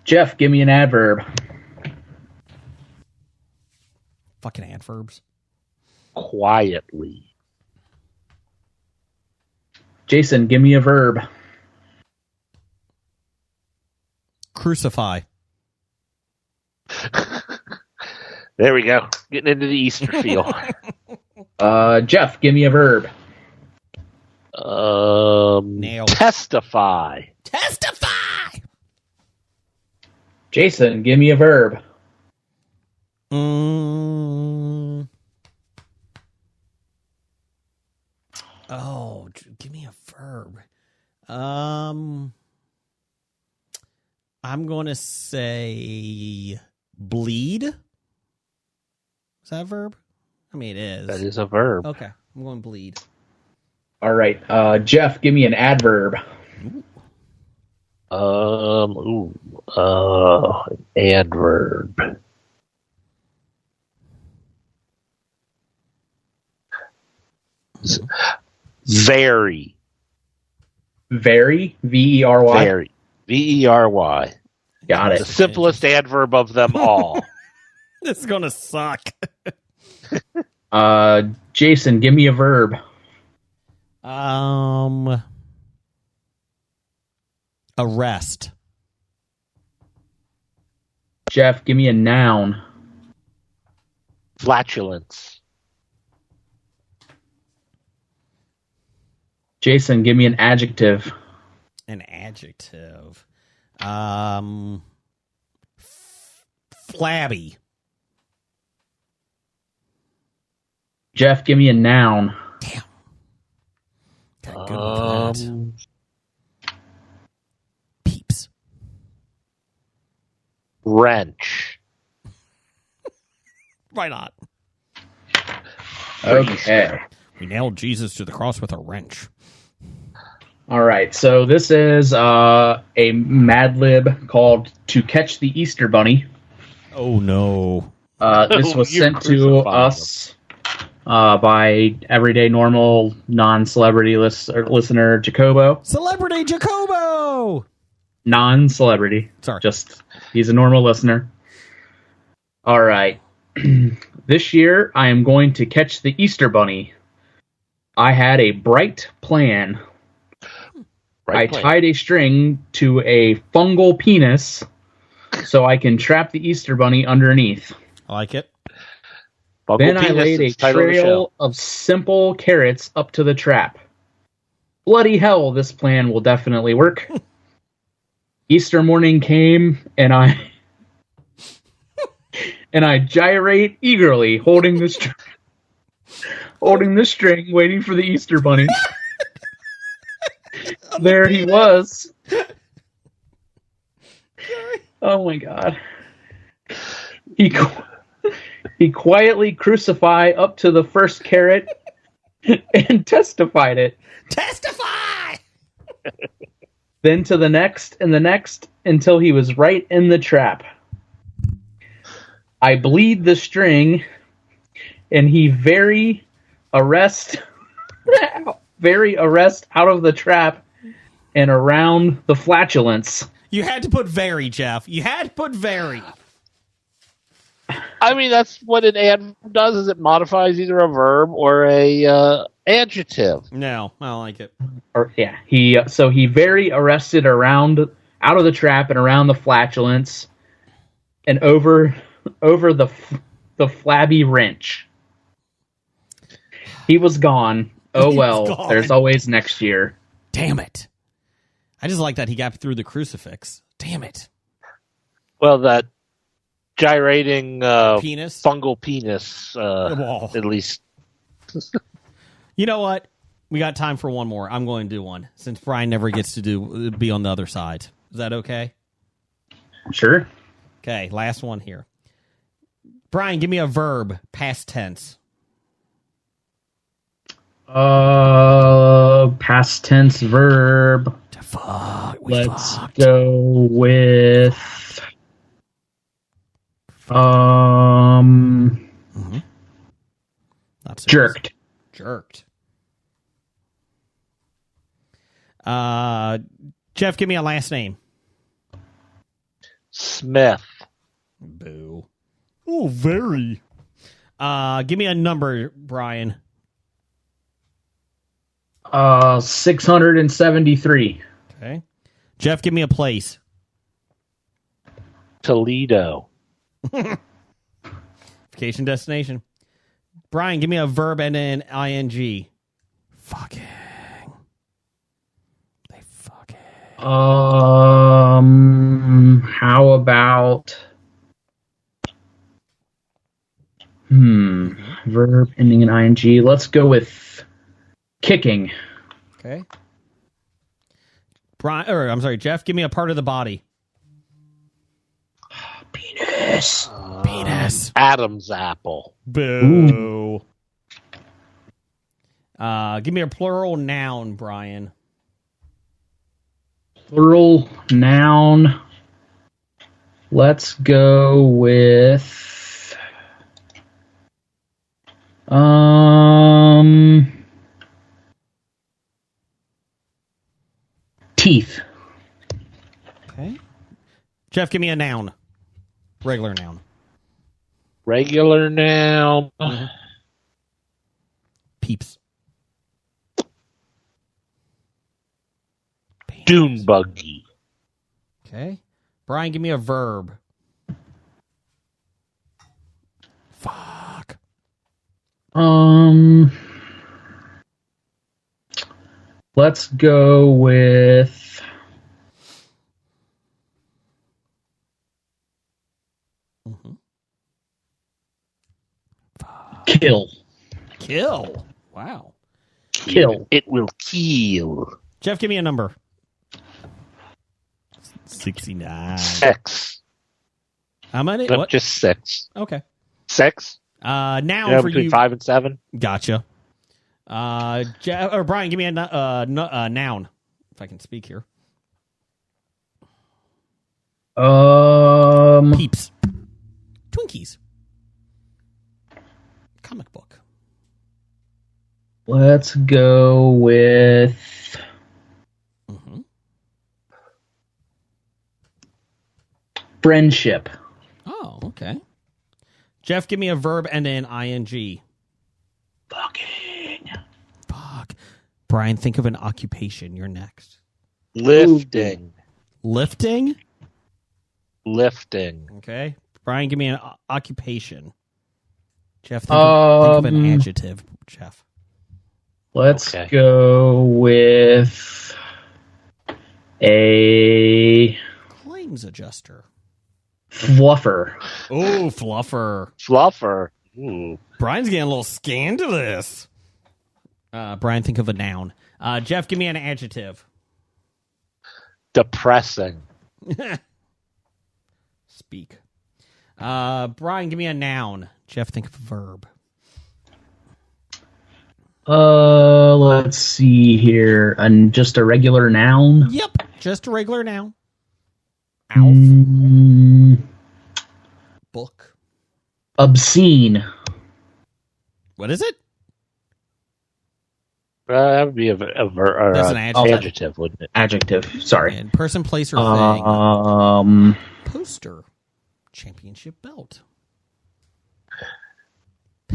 Jeff, give me an adverb. Fucking adverbs. Quietly. Jason, give me a verb. Crucify. There we go. Getting into the Easter feel. Jeff, give me a verb. Nailed. Testify. Testify. Jason, give me a verb. Oh, give me a verb. I'm going to say bleed. Is that a verb? I mean, it is. That is a verb. Okay, I'm going bleed. All right, Jeff, give me an adverb. Adverb. Very. Very, V-E-R-Y. Very. V-E-R-Y. Got The it. simplest adverb of them all. This is going to suck. Jason, give me a verb. Arrest. Jeff, give me a noun. Flatulence. Jason, give me an adjective. An adjective. Flabby. Jeff, give me a noun. Damn. Got a good one for that. Peeps. Wrench. Right on. Okay. We nailed Jesus to the cross with a wrench. All right. So this is a Mad Lib called "To Catch the Easter Bunny." Oh no. This was You're sent to crucifying us by everyday normal non-celebrity listener Jacobo. Celebrity Jacobo. Non-celebrity. Sorry. Just he's a normal listener. All right. This year I am going to catch the Easter Bunny. I had a bright plan. I tied a string to a fungal penis so I can trap the Easter Bunny underneath. I like it. Then I laid a trail of simple carrots up to the trap. Bloody hell, this plan will definitely work. Easter morning came, and I gyrate eagerly, holding the string, waiting for the Easter Bunny. There he was. Oh my God. He quietly crucified up to the first carrot and testified it. Testify! Then to the next and the next until he was right in the trap. I bleed the string and he very arrest out of the trap and around the flatulence. You had to put very, Jeff. You had to put very. I mean, that's what an adverb does, is it modifies either a verb or a adjective. No, I don't like it. Or yeah, he very arrested around out of the trap and around the flatulence and over the flabby wrench. He was gone. Oh well, gone. There's always next year. Damn it. I just like that he got through the crucifix. Damn it. Well, that gyrating Penis? fungal penis, Whoa. at least. You know what? We got time for one more. I'm going to do one since Brian never gets to be on the other side. Is that okay? Sure. Okay, last one here. Brian, give me a verb, past tense. Past tense verb. Fuck. Let's go with Not serious. jerked. Jerked. Jeff, give me a last name. Smith. Boo. Oh, very. Give me a number, Brian. 673. Okay. Jeff, give me a place. Toledo. Vacation destination. Brian, give me a verb and an ing. Fucking. They fucking. How about verb ending in ing. Let's go with kicking. Okay. Jeff, give me a part of the body. Penis. Penis. Adam's apple. Boo. Give me a plural noun, Brian. Plural noun. Let's go with teeth. Okay. Jeff, give me a noun. Regular noun. Regular noun. Peeps. Dune buggy. Okay. Brian, give me a verb. Fuck. Let's go with kill. Kill. Wow. Kill. It will kill. Jeff, give me a number. 69. Sex. How many? No, What? just 6. Okay. 6? Noun for between you. 5 and 7? Gotcha. Jeff, or Brian, give me a noun. If I can speak here. Peeps. Twinkies. Comic book. Let's go with friendship. Oh, okay. Jeff, give me a verb and an ing. Fucking. Fuck. Brian, think of an occupation. You're next. Lifting. Lifting? Lifting. Okay. Brian, give me an occupation. Jeff, think of an adjective, Jeff. Let's Okay. go with a Claims adjuster. fluffer. Oh, fluffer. Fluffer. Ooh. Brian's getting a little scandalous. Brian, think of a noun. Jeff, give me an adjective. Depressing. Speak. Brian, give me a noun. Jeff, think of a verb. Let's see here. And just a regular noun. Yep, just a regular noun. Alf. Book. Obscene. What is it? That would be That's an adjective. adjective, wouldn't it? Adjective. Sorry. And person, place, or thing. Poster. Championship belt.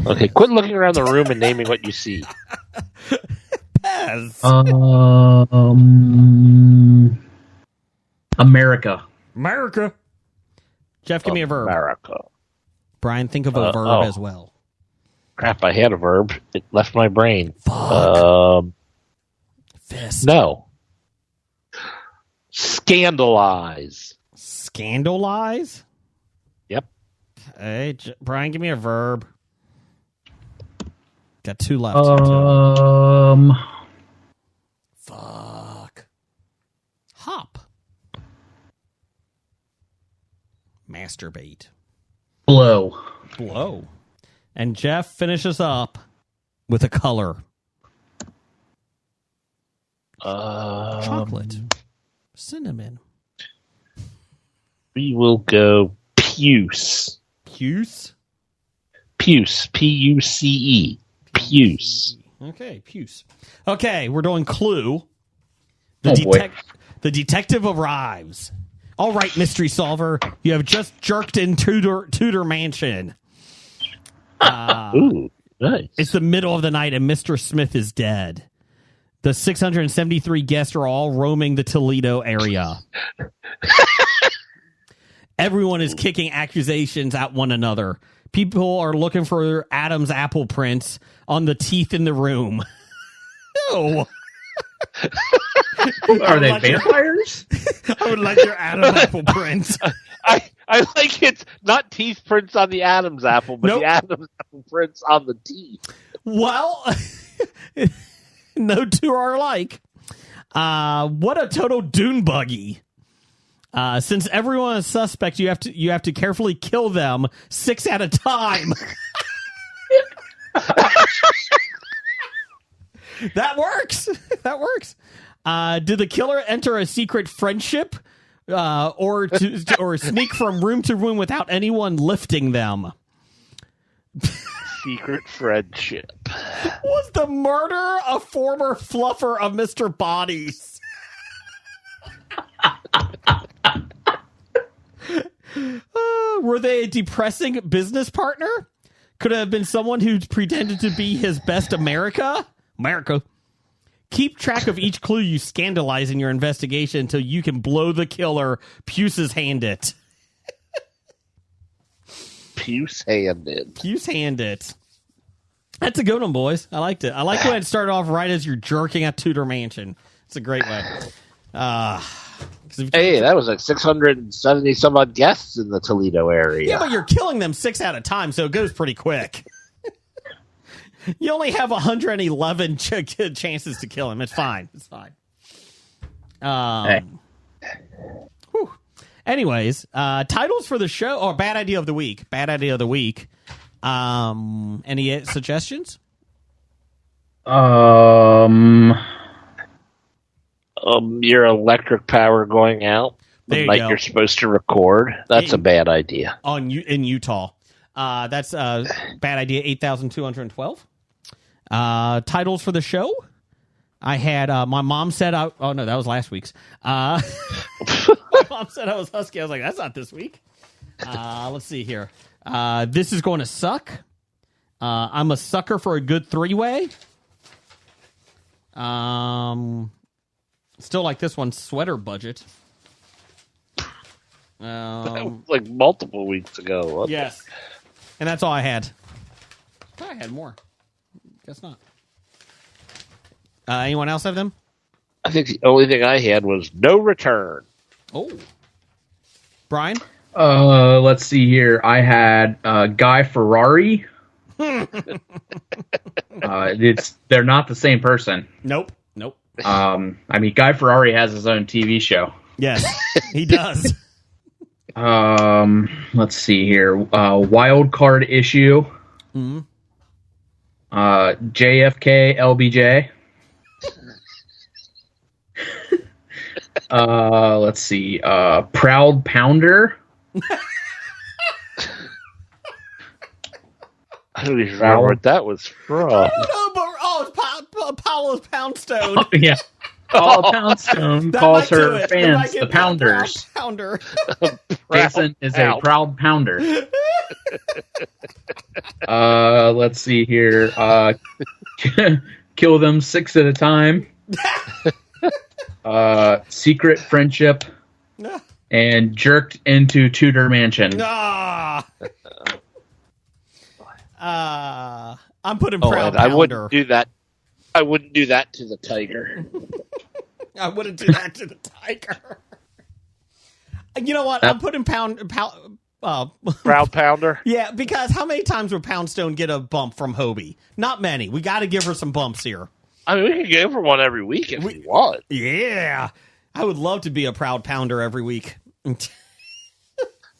Okay, quit looking around the room and naming what you see. Pez. America. America. Jeff, give me a verb. America. Brian, think of a verb as well. Crap, I had a verb. It left my brain. Fuck. Fist. No. Scandalize. Scandalize? Yep. Hey, Brian, give me a verb. Got 2 left. Fuck. Hop. Masturbate. Blow. Blow. And Jeff finishes up with a color. Chocolate. Cinnamon. We will go puce. Puce? Puce. P-U-C-E. Puce. Okay, puce. Okay, we're doing Clue. The detective arrives. All right, mystery solver, you have just jerked in Tudor Mansion. Ooh, nice. It's the middle of the night and Mr. Smith is dead. The 673 guests are all roaming the Toledo area. Everyone is kicking accusations at one another. People are looking for Adam's apple prints on the teeth in the room. Ew. Are they vampires? I would like your Adam's apple prints. I like it's not teeth prints on the Adam's apple, but Nope. the Adam's apple prints on the teeth. Well, no two are alike. What a total dune buggy. Since everyone is suspect, you have to carefully kill them 6 at a time. That works. That works. Did the killer enter a secret friendship, or sneak from room to room without anyone lifting them? Secret friendship. Was the murder a former fluffer of Mr. Bodies? Were they a depressing business partner? Could it have been someone who pretended to be his best America. Keep track of each clue you scandalize in your investigation until you can blow the killer Puce's hand it. Puce hand it. That's a good one, boys. I liked it. I like when it started off right as you're jerking at Tudor Mansion. It's a great way. Hey, that was like 670 some odd guests in the Toledo area. Yeah, but you're killing them 6 at a time, so it goes pretty quick. You only have 111 chances to kill him. It's fine. It's fine. Whew. Anyways, titles for the show, or bad idea of the week. Any suggestions? Your electric power going out the night you're supposed to record. That's a bad idea. In Utah. That's bad idea 8,212. Titles for the show. I had my mom said that was last week's. My mom said I was husky. I was like, that's not this week. Let's see here. This is going to suck. I'm a sucker for a good 3-way. Still like this one, sweater budget. That was like multiple weeks ago. Yes. And that's all I had. I thought I had more. Guess not. Anyone else have them? I think the only thing I had was No Return. Oh. Brian? Let's see here. I had Guy Ferrari. They're not the same person. Nope. Guy Ferrari has his own TV show. Yes, he does. Let's see here. Wild Card Issue. Mm-hmm. JFK LBJ. Let's see. Proud Pounder. I don't even remember what that was from. I don't know, but it's Paula Poundstone. Oh, yeah. Paula Poundstone calls her fans the Pounders. Pounder. Jason is a proud pounder. Let's see here. Kill them 6 at a time. Secret friendship. And jerked into Tudor Mansion. I'm putting proud pounder. I wouldn't do that. I wouldn't do that to the tiger. I wouldn't do that to the tiger. You know what? I'm putting Proud Pounder? Yeah, because how many times would Poundstone get a bump from Hobie? Not many. We got to give her some bumps here. I mean, we can give her one every week if we want. Yeah. I would love to be a Proud Pounder every week.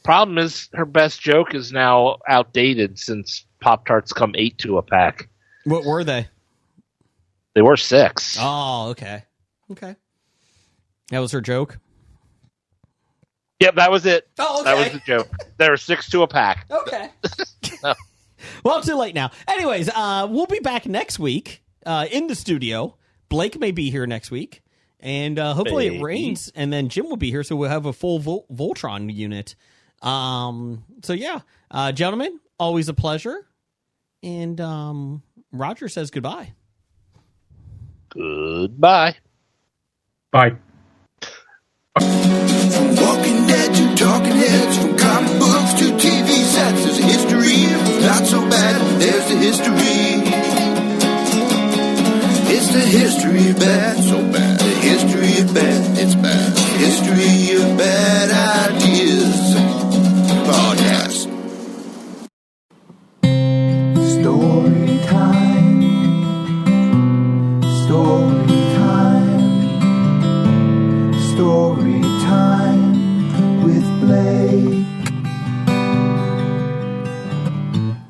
Problem is, her best joke is now outdated since Pop-Tarts come 8 to a pack. What were they? They were 6. Oh, okay. Okay. That was her joke? Yep, that was it. Oh, okay. That was the joke. There were 6 to a pack. Okay. No. Well, too late now. Anyways, we'll be back next week in the studio. Blake may be here next week. And hopefully it rains. And then Jim will be here, so we'll have a full Voltron unit. So, yeah. Gentlemen, always a pleasure. And Roger says goodbye. Goodbye. Bye. From Walking Dead to Talking Heads, from comic books to TV sets, there's a history. Not so bad, there's a history. It's the history of bad, so bad. The history of bad, it's bad. History of bad ideas. Podcast. Story time. Story time.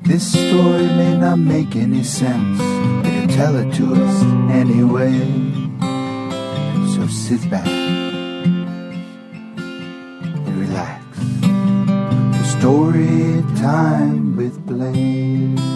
This story may not make any sense, but you tell it to us anyway. So sit back and relax. Story time with Blaze.